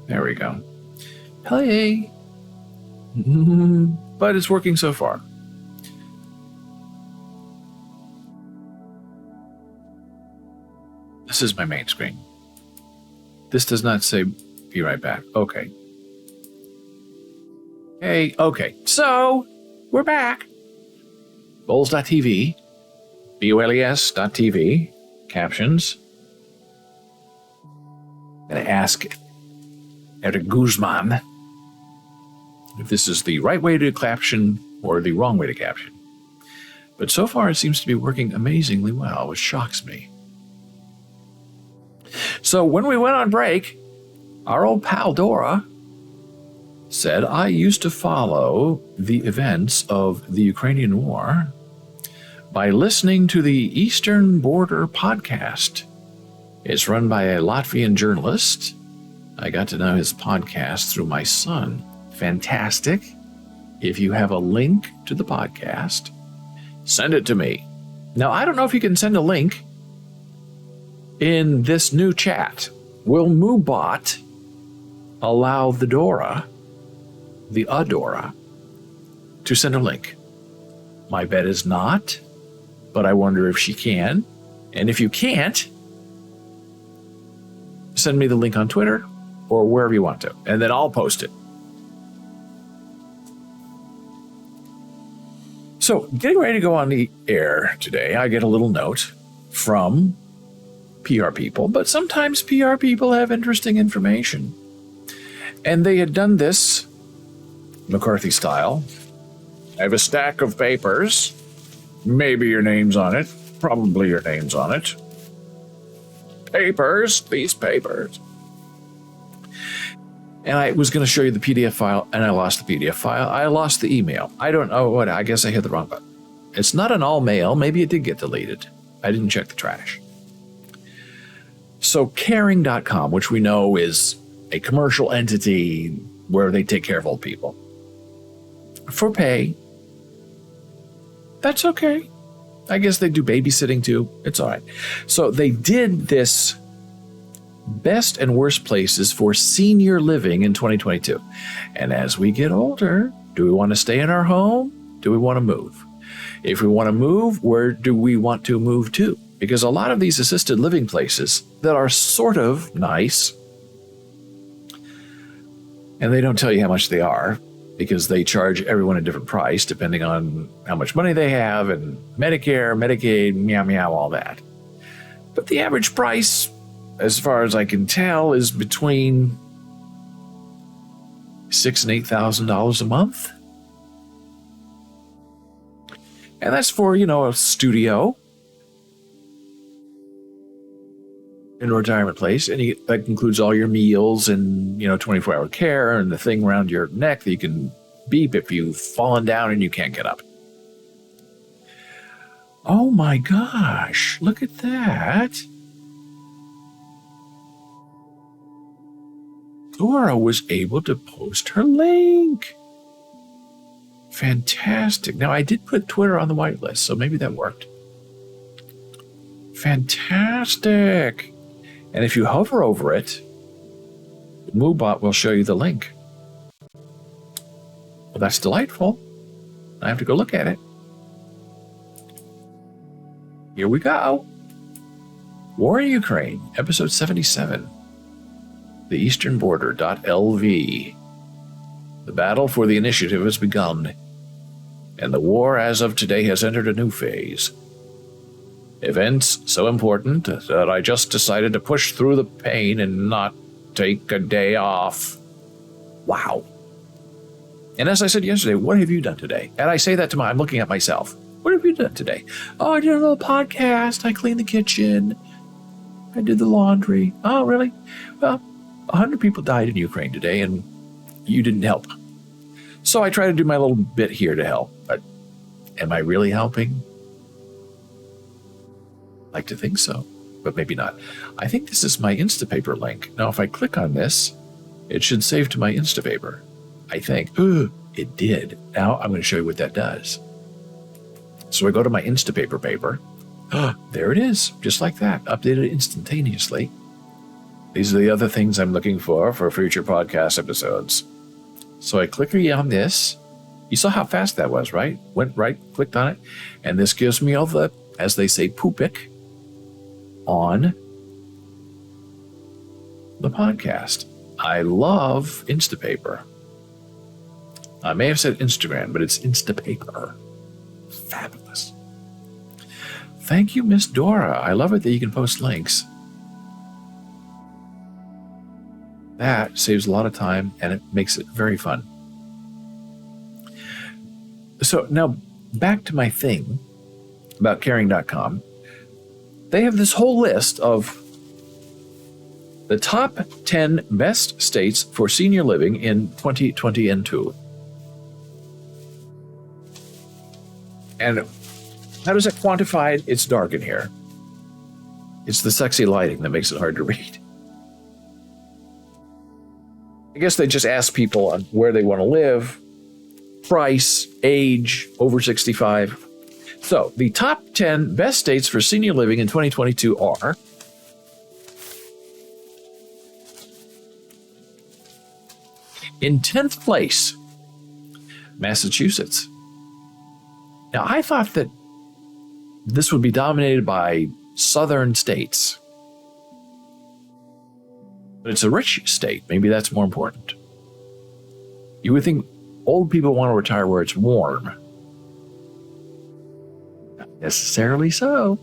There we go. Hey. But it's working so far. This is my main screen. This does not say be right back. Okay. Hey, okay. So, we're back. Bowls.tv. BOLES.tv. Captions. I'm going to ask Eric Guzman if this is the right way to caption or the wrong way to caption. But so far it seems to be working amazingly well, which shocks me. So when we went on break, our old pal Dora said, I used to follow the events of the Ukrainian war by listening to the Eastern Border podcast. It's run by a Latvian journalist. I got to know his podcast through my son. Fantastic. If you have a link to the podcast, send it to me. Now, I don't know if you can send a link in this new chat. Will MooBot allow the Adora, to send a link? My bet is not, but I wonder if she can. And if you can't, send me the link on Twitter or wherever you want to, and then I'll post it. So, getting ready to go on the air today, I get a little note from PR people, but sometimes PR people have interesting information. And they had done this McCarthy style. I have a stack of papers. Maybe your name's on it. Probably your name's on it. Papers, these papers. And I was going to show you the PDF file, and I lost the PDF file. I lost the email. I don't know what. I guess I hit the wrong button. It's not an all mail. Maybe it did get deleted. I didn't check the trash. So caring.com, which we know is a commercial entity where they take care of old people for pay. That's okay. I guess they do babysitting too. It's all right. So they did this best and worst places for senior living in 2022. And as we get older, do we want to stay in our home? Do we want to move? If we want to move, where do we want to move to? Because a lot of these assisted living places that are sort of nice, and they don't tell you how much they are, because they charge everyone a different price depending on how much money they have, and Medicare, Medicaid, meow, meow, all that. But the average price, as far as I can tell, is between $6,000 and $8,000 a month. And that's for, a studio in a retirement place. And that includes all your meals and, 24-hour care and the thing around your neck that you can beep if you've fallen down and you can't get up. Oh my gosh, look at that. Dora was able to post her link. Fantastic. Now, I did put Twitter on the whitelist, so maybe that worked. Fantastic. And if you hover over it, MooBot will show you the link. Well, that's delightful. I have to go look at it. Here we go. War in Ukraine, episode 77. The Eastern Border.lv. The battle for the initiative has begun, and the war as of today has entered a new phase. Events so important that I just decided to push through the pain and not take a day off. Wow. And as I said yesterday, what have you done today? And I say that I'm looking at myself. What have you done today? Oh, I did a little podcast. I cleaned the kitchen. I did the laundry. Oh, really? Well, 100 people died in Ukraine today, and you didn't help. So I try to do my little bit here to help. But am I really helping? I'd like to think so, but maybe not. I think this is my Instapaper link. Now, if I click on this, it should save to my Instapaper. I think. It did. Now I'm going to show you what that does. It's So I go to my Instapaper paper. There it is, just like that, updated instantaneously. These are the other things I'm looking for future podcast episodes. So I click on this. You saw how fast that was, right? Went right, clicked on it, and this gives me all the, as they say, poopik on the podcast. I love Instapaper. I may have said Instagram, but it's Instapaper. Fabulous. Thank you, Miss Dora. I love it that you can post links. That saves a lot of time and it makes it very fun. So now back to my thing about caring.com. They have this whole list of the top 10 best states for senior living in 2022. And how does it quantify it? It's dark in here. It's the sexy lighting that makes it hard to read. I guess they just ask people on where they want to live, price, age, over 65. So the top 10 best states for senior living in 2022 are in 10th place, Massachusetts. Now, I thought that this would be dominated by southern states. But it's a rich state. Maybe that's more important. You would think old people want to retire where it's warm. Not necessarily so.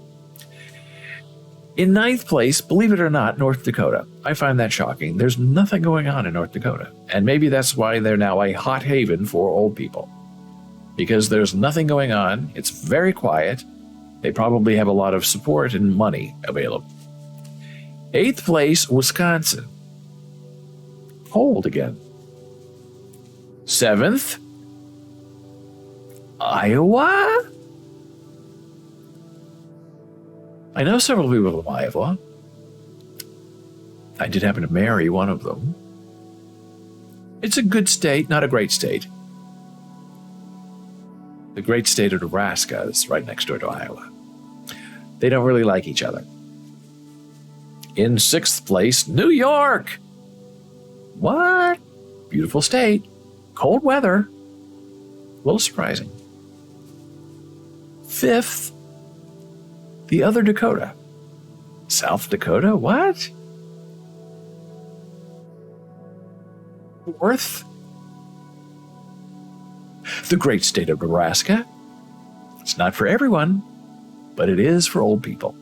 In 9th place, believe it or not, North Dakota. I find that shocking. There's nothing going on in North Dakota. And maybe that's why they're now a hot haven for old people. Because there's nothing going on. It's very quiet. They probably have a lot of support and money available. 8th place, Wisconsin. Cold again. 7th, Iowa. I know several people from Iowa. I did happen to marry one of them. It's a good state, not a great state. The great state of Nebraska is right next door to Iowa. They don't really like each other. In 6th place, New York. What? Beautiful state. Cold weather. A little surprising. 5th, the other Dakota. South Dakota? What? 4th, the great state of Nebraska. It's not for everyone, but it is for old people.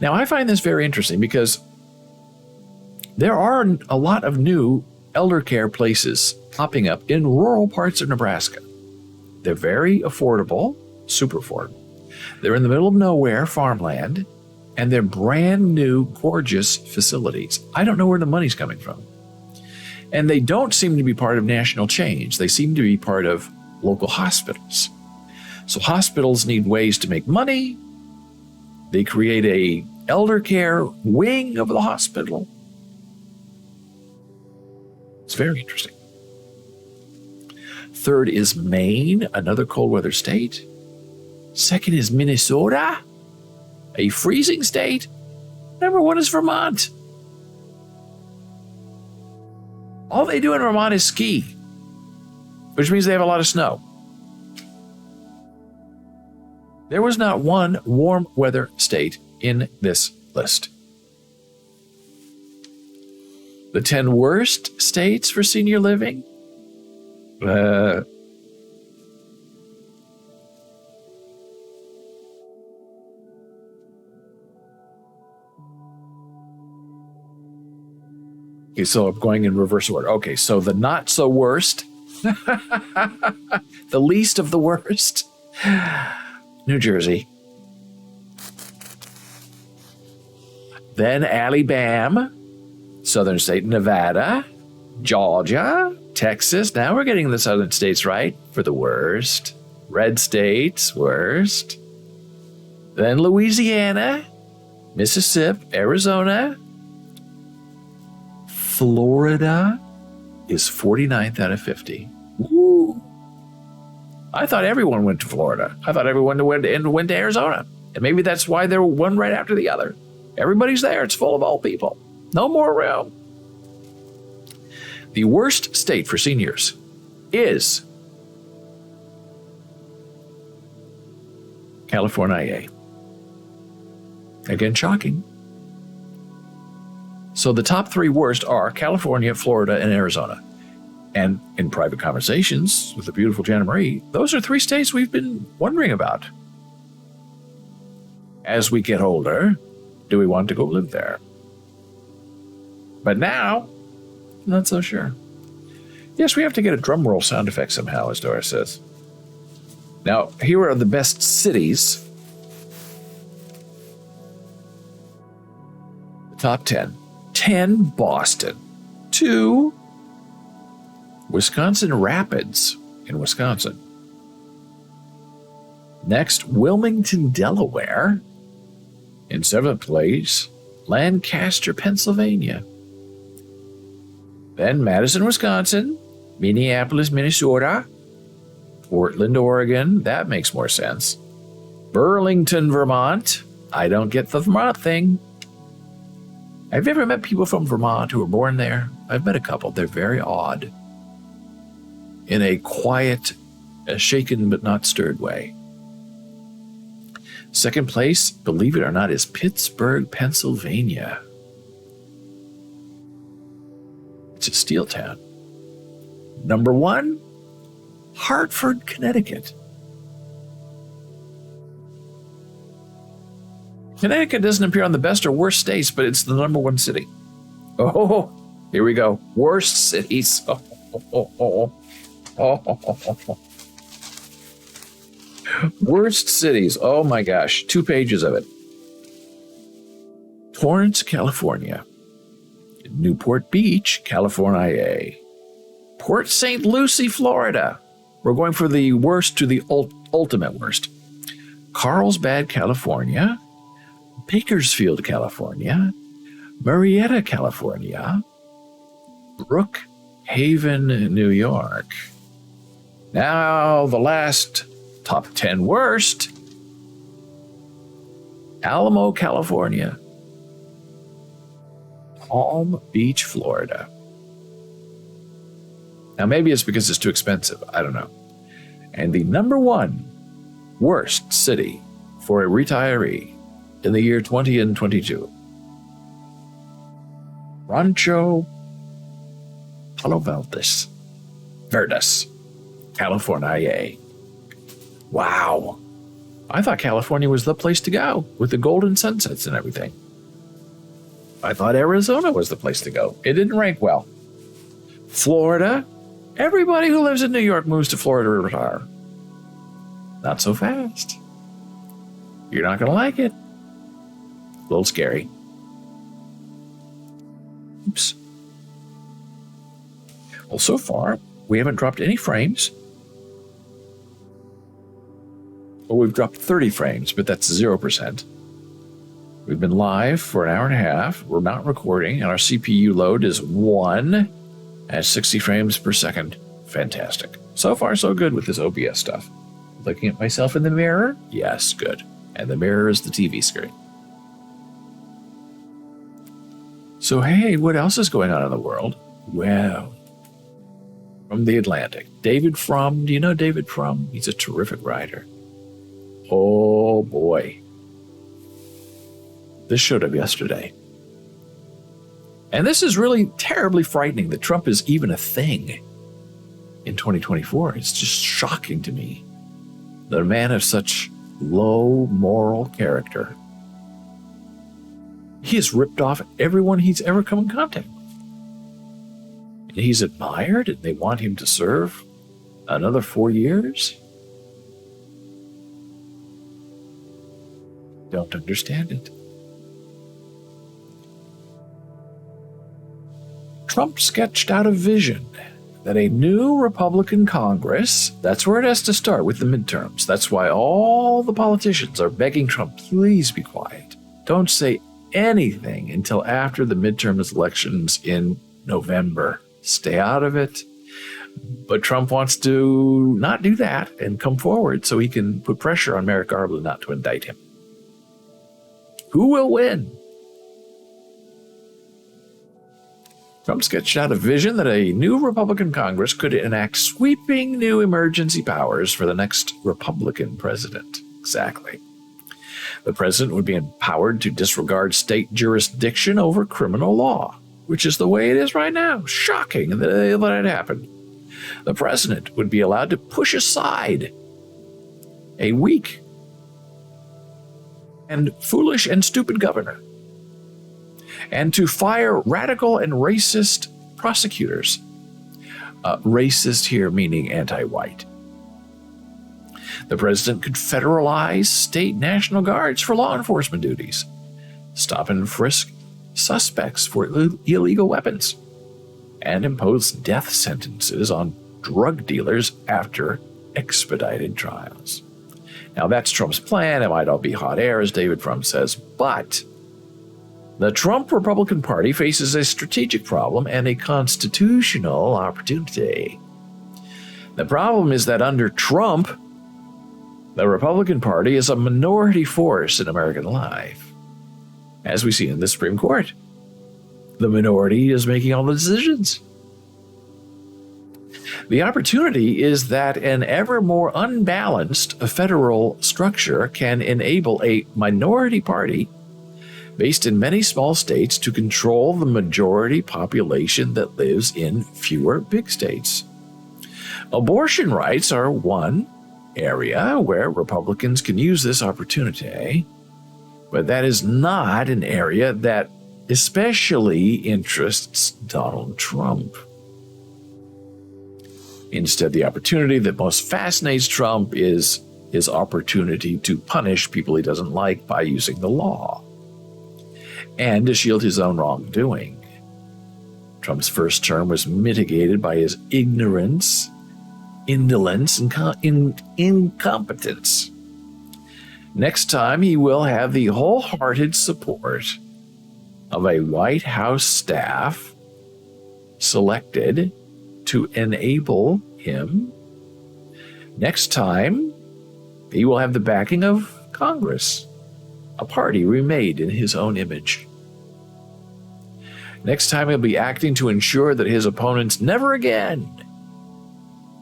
Now, I find this very interesting because there are a lot of new elder care places popping up in rural parts of Nebraska. They're very affordable, super affordable. They're in the middle of nowhere, farmland, and they're brand new, gorgeous facilities. I don't know where the money's coming from. And they don't seem to be part of national chains. They seem to be part of local hospitals. So hospitals need ways to make money. They create a elder care wing of the hospital. It's very interesting. 3rd is Maine, another cold weather state. 2nd is Minnesota, a freezing state. Number 1 is Vermont. All they do in Vermont is ski, which means they have a lot of snow. There was not one warm weather state in this list. The 10 worst states for senior living? Okay, so I'm going in reverse order. Okay, so the not so worst, the least of the worst, New Jersey. Then Alabama, southern state, Nevada, Georgia, Texas. Now we're getting the southern states right for the worst. Red states, worst. Then Louisiana, Mississippi, Arizona. Florida is 49th out of 50. Woo! I thought everyone went to Florida. I thought everyone went to Arizona. And maybe that's why they're one right after the other. Everybody's there. It's full of old people. No more room. The worst state for seniors is California. Again, shocking. So the top three worst are California, Florida, and Arizona. And in private conversations with the beautiful Jana Marie, those are three states we've been wondering about. As we get older, do we want to go live there? But now, not so sure. Yes, we have to get a drum roll sound effect somehow, as Doris says. Now, here are the best cities. The top 10. 10, Boston. 2, Wisconsin Rapids in Wisconsin. Next, Wilmington, Delaware. In 7th place, Lancaster, Pennsylvania. Then Madison, Wisconsin, Minneapolis, Minnesota, Portland, Oregon. That makes more sense. Burlington, Vermont. I don't get the Vermont thing. Have you ever met people from Vermont who were born there? I've met a couple. They're very odd. In a quiet, shaken but not stirred way. 2nd place, believe it or not, is Pittsburgh, Pennsylvania. It's a steel town. Number 1, Hartford, Connecticut. Connecticut doesn't appear on the best or worst states, but it's the number 1 city. Oh, here we go. Worst cities. Worst cities. Oh my gosh. 2 pages of it. Torrance, California. Newport Beach, California. Port St. Lucie, Florida. We're going for the worst to the ultimate worst. Carlsbad, California. Bakersfield, California. Marietta, California. Brookhaven, New York. Now, the last top 10 worst. Alamo, California. Palm Beach, Florida. Now, maybe it's because it's too expensive. I don't know. And the number 1 worst city for a retiree in the year 2022. Rancho Palos Verdes, California. Wow. I thought California was the place to go with the golden sunsets and everything. I thought Arizona was the place to go. It didn't rank well. Florida. Everybody who lives in New York moves to Florida to retire. Not so fast. You're not going to like it. A little scary. Oops. Well, so far, we haven't dropped any frames. Well, we've dropped 30 frames, but that's 0%. We've been live for an hour and a half. We're not recording, and our CPU load is 1 at 60 frames per second. Fantastic. So far, so good with this OBS stuff. Looking at myself in the mirror? Yes, good. And the mirror is the TV screen. So, hey, what else is going on in the world? Well, from the Atlantic, David Frum. Do you know David Frum? He's a terrific writer. Oh, boy. This showed up yesterday. And this is really terribly frightening that Trump is even a thing in 2024. It's just shocking to me that a man of such low moral character, he has ripped off everyone he's ever come in contact with. And he's admired, and they want him to serve another 4 years. Don't understand it. Trump sketched out a vision that a new Republican Congress, that's where it has to start with the midterms. That's why all the politicians are begging Trump, please be quiet. Don't say anything until after the midterm elections in November. Stay out of it. But Trump wants to not do that and come forward so he can put pressure on Merrick Garland not to indict him. Who will win? Trump sketched out a vision that a new Republican Congress could enact sweeping new emergency powers for the next Republican president. Exactly. The president would be empowered to disregard state jurisdiction over criminal law, which is the way it is right now. Shocking that it happened. The president would be allowed to push aside a weak and foolish and stupid governor, and to fire radical and racist prosecutors. Racist here meaning anti-white. The president could federalize state National Guards for law enforcement duties, stop and frisk suspects for illegal weapons, and impose death sentences on drug dealers after expedited trials. Now, that's Trump's plan. It might all be hot air, as David Frum says, but the Trump Republican Party faces a strategic problem and a constitutional opportunity. The problem is that under Trump, the Republican Party is a minority force in American life. As we see in the Supreme Court, the minority is making all the decisions. The opportunity is that an ever more unbalanced federal structure can enable a minority party based in many small states to control the majority population that lives in fewer big states. Abortion rights are one area where Republicans can use this opportunity, but that is not an area that especially interests Donald Trump. Instead, the opportunity that most fascinates Trump is his opportunity to punish people he doesn't like by using the law, and to shield his own wrongdoing. Trump's first term was mitigated by his ignorance, indolence, and incompetence. Next time, he will have the wholehearted support of a White House staff selected to enable him. Next time, he will have the backing of Congress, a party remade in his own image. Next time, he'll be acting to ensure that his opponents never again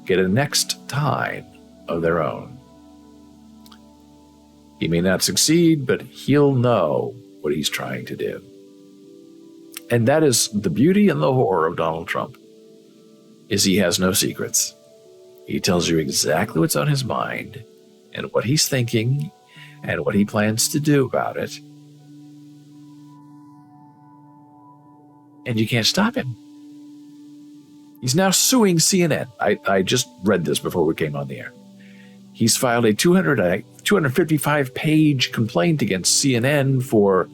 get a next time of their own. He may not succeed, but he'll know what he's trying to do. And that is the beauty and the horror of Donald Trump, is he has no secrets. He tells you exactly what's on his mind and what he's thinking and what he plans to do about it. And you can't stop him. He's now suing CNN. I just read this before we came on the air. He's filed a 255-page complaint against CNN for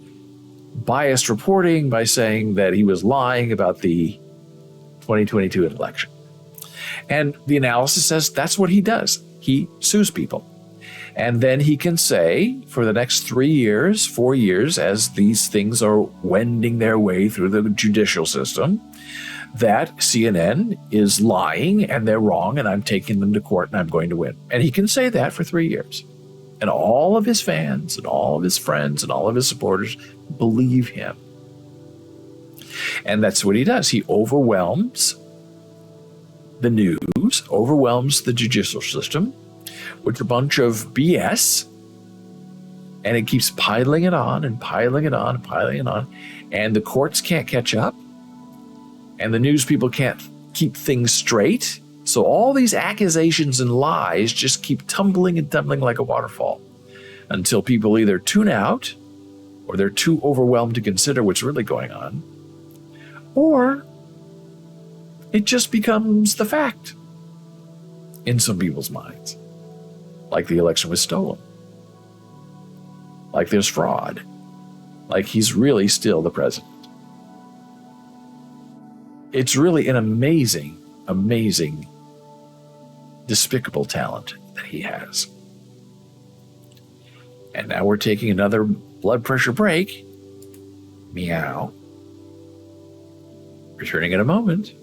biased reporting by saying that he was lying about the 2022 election. And the analysis says that's what he does. He sues people. And then he can say for the next 3 years, 4 years, as these things are wending their way through the judicial system, that CNN is lying and they're wrong and I'm taking them to court and I'm going to win. And he can say that for 3 years. And all of his fans and all of his friends and all of his supporters believe him. And that's what he does. He overwhelms the news, overwhelms the judicial system with a bunch of BS, and it keeps piling it on and piling it on and piling it on, and the courts can't catch up, and the news people can't keep things straight. So all these accusations and lies just keep tumbling and tumbling like a waterfall until people either tune out or they're too overwhelmed to consider what's really going on, or it just becomes the fact in some people's minds. Like the election was stolen. Like there's fraud. Like he's really still the president. It's really an amazing, amazing, despicable talent that he has. And now we're taking another blood pressure break. Meow. Returning in a moment.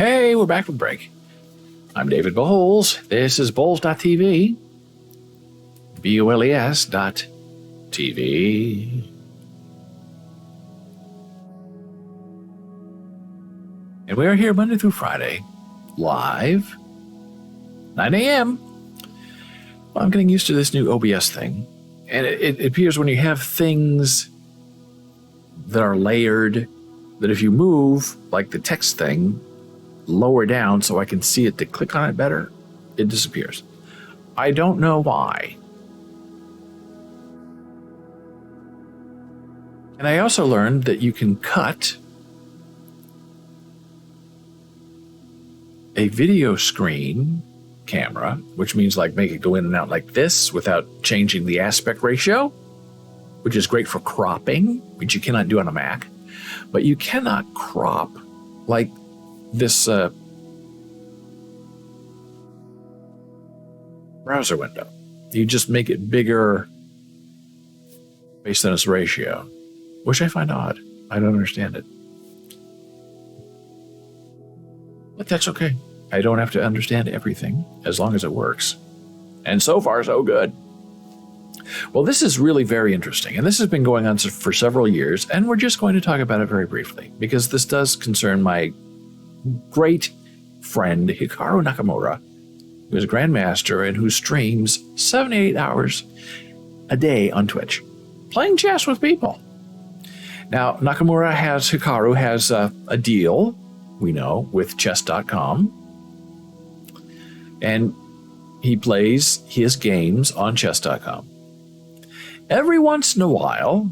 Hey, we're back from break. I'm David Bowles. This is Bowles.tv. BOLES.tv. And we are here Monday through Friday, live, 9 a.m. Well, I'm getting used to this new OBS thing. And it appears when you have things that are layered, that if you move, like the text thing, lower down so I can see it to click on it better, it disappears. I don't know why. And I also learned that you can cut a video screen camera, which means like make it go in and out like this without changing the aspect ratio, which is great for cropping, which you cannot do on a Mac. But you cannot crop like this browser window. You just make it bigger based on its ratio, which I find odd. I don't understand it. But that's okay. I don't have to understand everything as long as it works. And so far, so good. Well, this is really very interesting, and this has been going on for several years, and we're just going to talk about it very briefly, because this does concern my great friend Hikaru Nakamura, who is a grandmaster and who streams 78 hours a day on Twitch, playing chess with people. Now, Hikaru has a deal, we know, with chess.com, and he plays his games on chess.com. Every once in a while,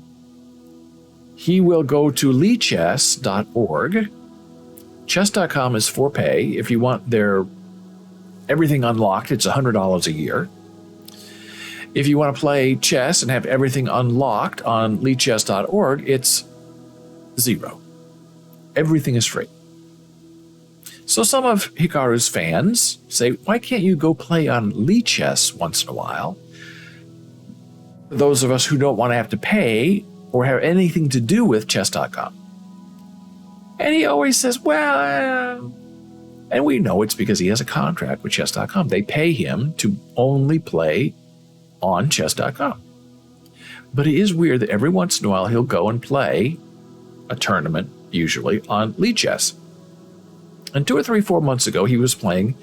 he will go to lichess.org. Chess.com is for pay. If you want their everything unlocked, it's $100 a year. If you want to play chess and have everything unlocked on lichess.org, it's $0. Everything is free. So some of Hikaru's fans say, why can't you go play on Lichess once in a while? Those of us who don't want to have to pay or have anything to do with chess.com. And he always says, well, and we know it's because he has a contract with chess.com. They pay him to only play on chess.com. But it is weird that every once in a while he'll go and play a tournament, usually on Lichess. And 2 or 3, 4 months ago, he was playing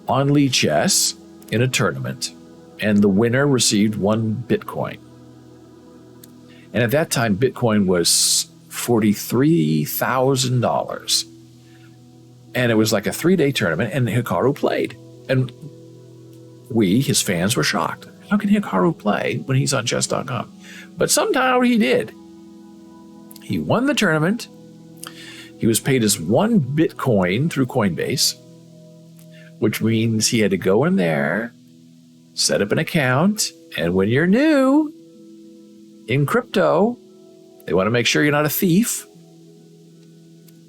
on Lichess in a tournament, and the winner received 1 Bitcoin. And at that time, Bitcoin was $43,000. And it was like a 3-day tournament, and Hikaru played. And we, his fans, were shocked. How can Hikaru play when he's on chess.com? But somehow he did. He won the tournament. He was paid his 1 Bitcoin through Coinbase, which means he had to go in there, set up an account, and when you're new in crypto, they want to make sure you're not a thief.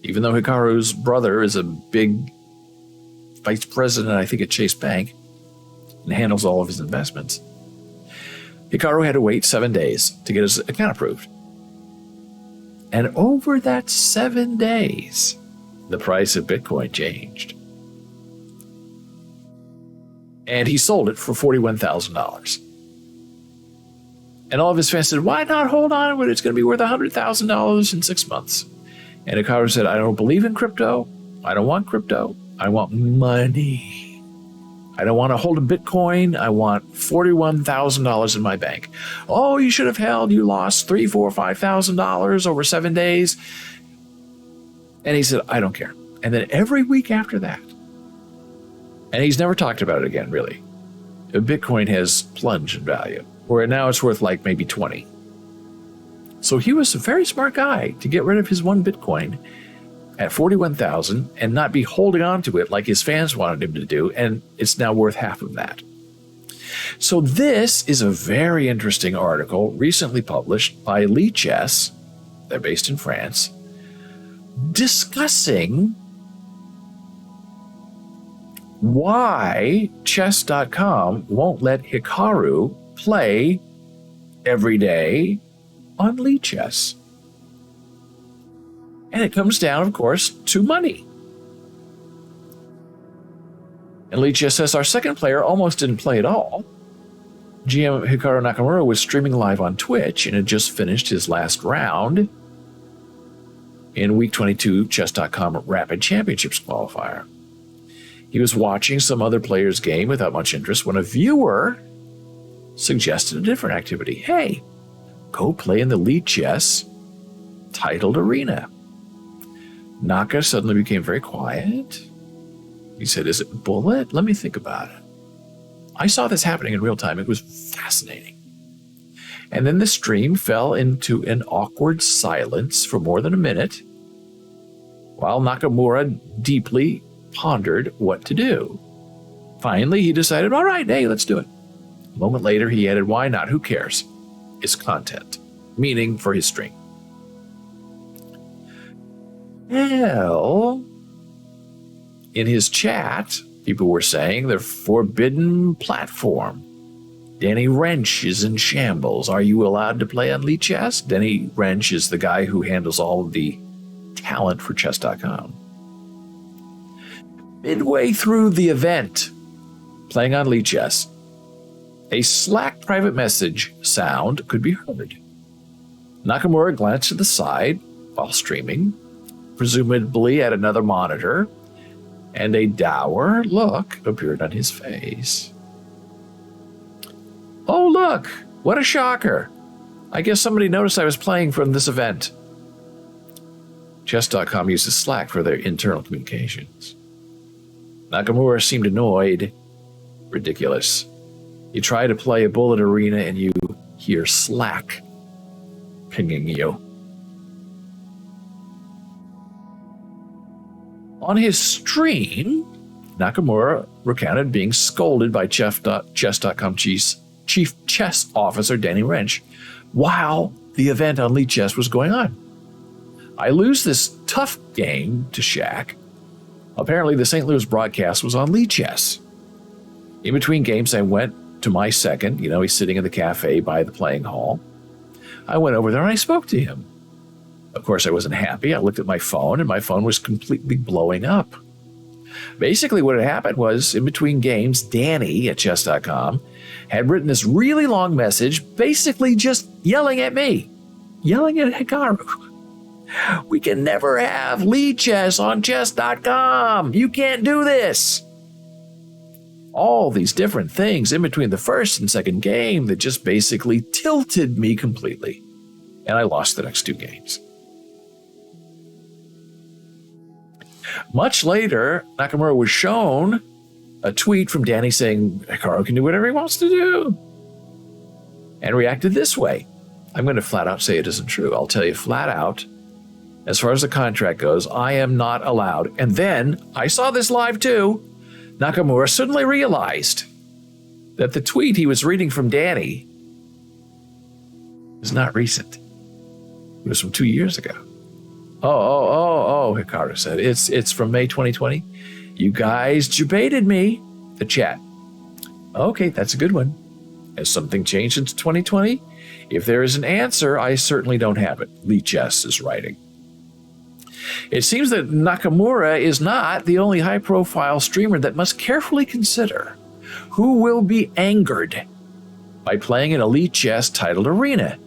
Even though Hikaru's brother is a big vice president, I think, at Chase Bank, and handles all of his investments, Hikaru had to wait 7 days to get his account approved. And over that 7 days, the price of Bitcoin changed. And he sold it for $41,000. And all of his fans said, why not hold on to it? It's going to be worth $100,000 in 6 months. And Hikaru said, I don't believe in crypto. I don't want crypto. I want money. I don't want to hold a Bitcoin. I want $41,000 in my bank. Oh, you should have held. You lost $3,000, $4,000, $5,000 over 7 days. And he said, I don't care. And then every week after that, and he's never talked about it again, really, Bitcoin has plunged in value, where now it's worth like maybe 20. So he was a very smart guy to get rid of his 1 Bitcoin at 41,000 and not be holding on to it like his fans wanted him to do, and it's now worth half of that. So this is a very interesting article recently published by Lichess, they're based in France, discussing why chess.com won't let Hikaru play every day on Lichess. And it comes down, of course, to money. And Lee just says, our second player almost didn't play at all. GM Hikaru Nakamura was streaming live on Twitch and had just finished his last round in Week 22 Chess.com Rapid Championships qualifier. He was watching some other player's game without much interest when a viewer suggested a different activity. Hey, go play in the Lead Chess Titled Arena. Naka suddenly became very quiet. He said, is it bullet? Let me think about it. I saw this happening in real time. It was fascinating. And then the stream fell into an awkward silence for more than a minute while Nakamura deeply pondered what to do. Finally, he decided, all right, hey, let's do it. A moment later, he added, why not? Who cares? It's content, meaning for his stream. Well, in his chat, people were saying the forbidden platform. Danny Wrench is in shambles. Are you allowed to play on Lead Chess? Danny Wrench is the guy who handles all of the talent for chess.com. Midway through the event, playing on Lead Chess, a Slack private message sound could be heard. Nakamura glanced to the side while streaming, presumably at another monitor, and a dour look appeared on his face. Oh, look, what a shocker. I guess somebody noticed I was playing from this event. Chess.com uses Slack for their internal communications. Nakamura seemed annoyed. Ridiculous. You try to play a bullet arena and you hear Slack pinging you. On his stream, Nakamura recounted being scolded by Chess.com Chief Chess Officer Danny Wrench while the event on Lead Chess was going on. I lose this tough game to Shaq. Apparently, the St. Louis broadcast was on Lead Chess. In between games, I went to my second. He's sitting in the cafe by the playing hall. I went over there and I spoke to him. Of course, I wasn't happy. I looked at my phone, and my phone was completely blowing up. Basically, what had happened was, in between games, Danny at chess.com had written this really long message, basically just yelling at me, yelling at Hikaru. We can never have Lead Chess on chess.com. You can't do this. All these different things in between the first and second game that just basically tilted me completely. And I lost the next two games. Much later, Nakamura was shown a tweet from Danny saying, Hikaru can do whatever he wants to do. And reacted this way. I'm going to flat out say it isn't true. I'll tell you flat out, as far as the contract goes, I am not allowed. And then, I saw this live too, Nakamura suddenly realized that the tweet he was reading from Danny is not recent. It was from 2 years ago. Oh, Hikaru said. It's from May 2020. You guys debated me. The chat. Okay, that's a good one. Has something changed since 2020? If there is an answer, I certainly don't have it. Lee Chess is writing. It seems that Nakamura is not the only high-profile streamer that must carefully consider who will be angered by playing in a Lead Chess titled arena.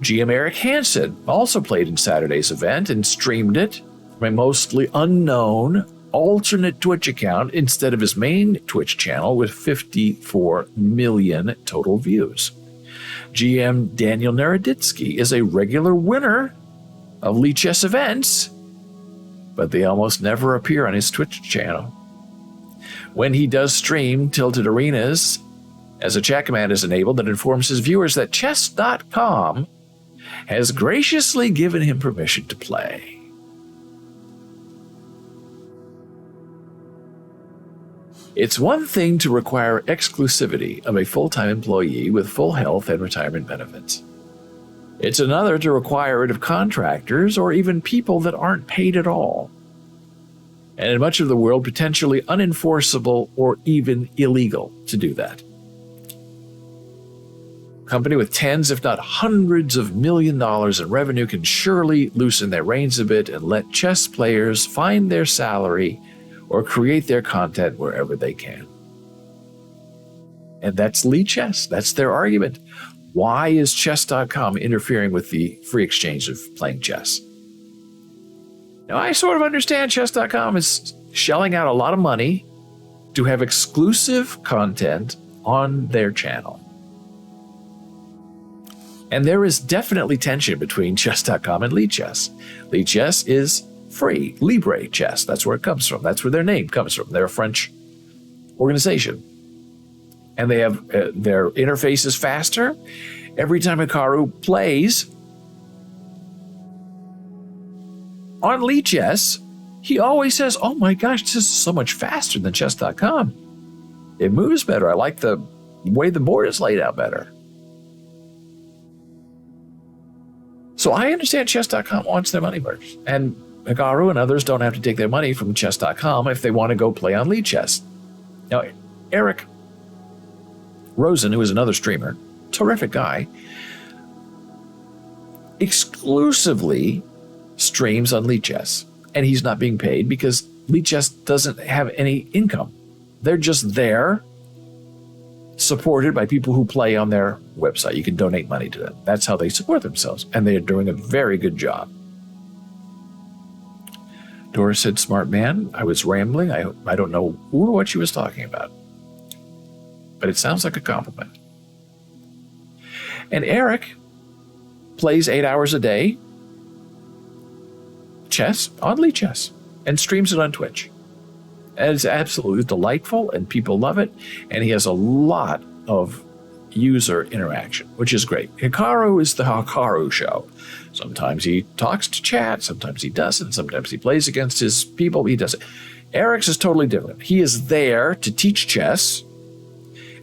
GM Eric Hansen also played in Saturday's event and streamed it from a mostly unknown alternate Twitch account instead of his main Twitch channel with 54 million total views. GM Daniel Naroditsky is a regular winner of Lead Chess events, but they almost never appear on his Twitch channel. When he does stream Tilted Arenas, as a chat command is enabled that informs his viewers that chess.com has graciously given him permission to play. It's one thing to require exclusivity of a full-time employee with full health and retirement benefits. It's another to require it of contractors or even people that aren't paid at all. And in much of the world, potentially unenforceable or even illegal to do that. A company with tens, if not hundreds of $millions in revenue can surely loosen their reins a bit and let chess players find their salary or create their content wherever they can. And that's Lee Chess. That's their argument. Why is chess.com interfering with the free exchange of playing chess? Now, I sort of understand chess.com is shelling out a lot of money to have exclusive content on their channel. And there is definitely tension between chess.com and Lee Chess. Lee Chess is free, Libre Chess. That's where it comes from. That's where their name comes from. They're a French organization. And they have their interface is faster. Every time Hikaru plays on Lee Chess, he always says, oh my gosh, this is so much faster than chess.com. It moves better. I like the way the board is laid out better. So I understand chess.com wants their money first. And Hikaru and others don't have to take their money from chess.com if they want to go play on Lee Chess. Now, Eric Rosen, who is another streamer, terrific guy, exclusively streams on Lee Chess. And he's not being paid because Lee Chess doesn't have any income. They're just there, supported by people who play on their website. You can donate money to them. That's how they support themselves. And they are doing a very good job. Doris said, smart man. I was rambling. I don't know who or what she was talking about. But it sounds like a compliment. And Eric plays 8 hours a day chess on Lee Chess and streams it on Twitch. And it's absolutely delightful and people love it. And he has a lot of user interaction, which is great. Hikaru is the Hikaru show. Sometimes he talks to chat, sometimes he doesn't, sometimes he plays against his people, he doesn't. Eric's is totally different. He is there to teach chess,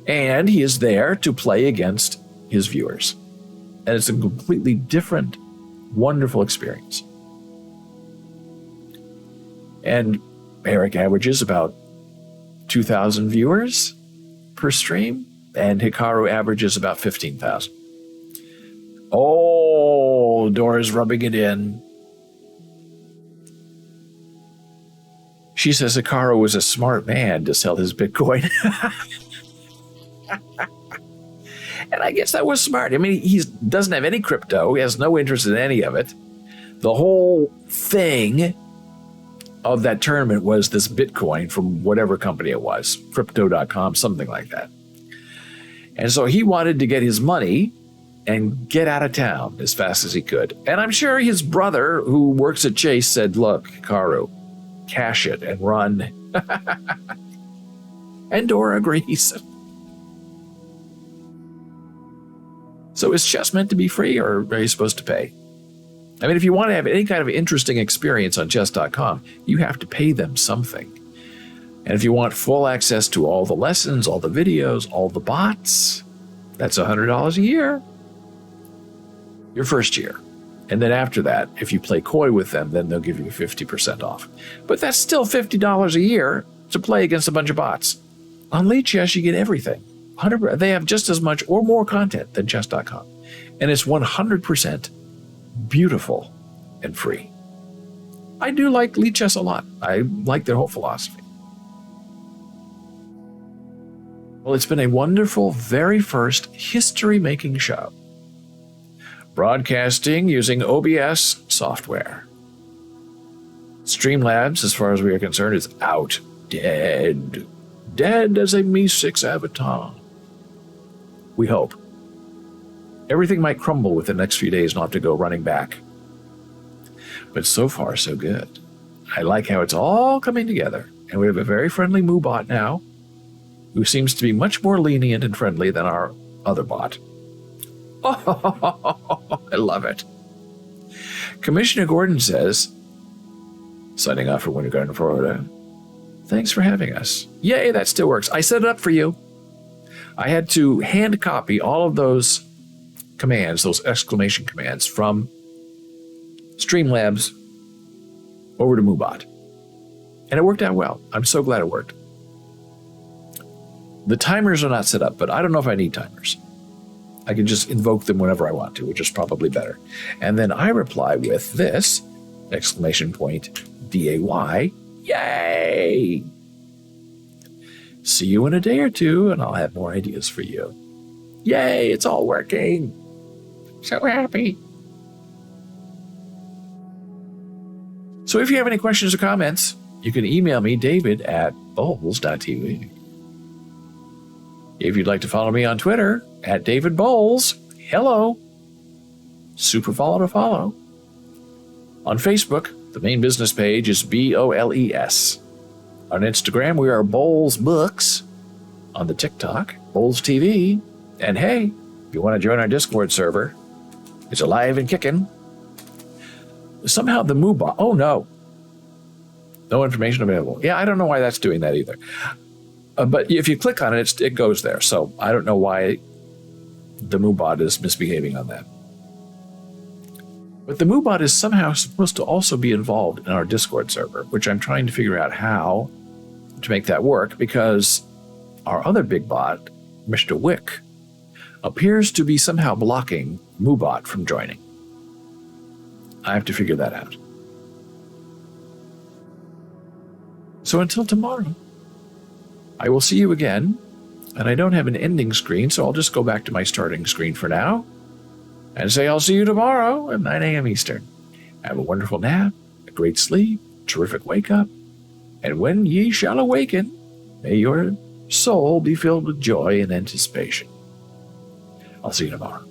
and he is there to play against his viewers. And it's a completely different, wonderful experience. And Eric averages about 2,000 viewers per stream, and Hikaru averages about 15,000. Oh, Dora's rubbing it in. She says Hikaru was a smart man to sell his Bitcoin. And I guess that was smart. I mean, he doesn't have any crypto. He has no interest in any of it. The whole thing of that tournament was this Bitcoin from whatever company it was, crypto.com, something like that. And so he wanted to get his money and get out of town as fast as he could. And I'm sure his brother, who works at Chase, said, look, Hikaru, cash it and run. And Dora agrees. So is chess meant to be free, or are you supposed to pay? I mean, if you want to have any kind of interesting experience on chess.com, you have to pay them something. And if you want full access to all the lessons, all the videos, all the bots, that's $100 a year. Your first year. And then after that, if you play coy with them, then they'll give you 50% off. But that's still $50 a year to play against a bunch of bots. On Lee Chess, you get everything. 100%. They have just as much or more content than chess.com. And it's 100% beautiful and free. I do like Lee Chess a lot. I like their whole philosophy. Well, it's been a wonderful, very first history-making show. Broadcasting using OBS software. Streamlabs, as far as we are concerned, is out. Dead. Dead as a Me6 avatar. We hope. Everything might crumble within the next few days and I'll have to go running back. But so far, so good. I like how it's all coming together. And we have a very friendly Moo bot now, who seems to be much more lenient and friendly than our other bot. Oh, I love it. Commissioner Gordon says, signing off for Winter Garden, Florida, thanks for having us. Yay, that still works. I set it up for you. I had to hand copy all of those commands, those exclamation commands from Streamlabs over to MooBot. And it worked out well. I'm so glad it worked. The timers are not set up, but I don't know if I need timers. I can just invoke them whenever I want to, which is probably better. And then I reply with this, exclamation point, DAY, Yay! See you in a day or two, and I'll have more ideas for you. Yay, it's all working. So happy. So if you have any questions or comments, you can email me, david@bowles.tv. If you'd like to follow me on Twitter, @DavidBowles, hello. Super follow to follow. On Facebook, the main business page is BOLES. On Instagram, we are Bowles Books. On the TikTok, Bowles TV. And hey, if you want to join our Discord server, it's alive and kicking. Somehow the MooBot, oh no. No information available. Yeah, I don't know why that's doing that either. But if you click on it, it goes there. So I don't know why the MooBot is misbehaving on that. But the MooBot is somehow supposed to also be involved in our Discord server, which I'm trying to figure out how to make that work, because our other big bot, Mr. Wick, appears to be somehow blocking MooBot from joining. I have to figure that out. So until tomorrow, I will see you again, and I don't have an ending screen, so I'll just go back to my starting screen for now and say I'll see you tomorrow at 9 a.m. Eastern. Have a wonderful nap, a great sleep, terrific wake up, and when ye shall awaken, may your soul be filled with joy and anticipation. I'll see you tomorrow.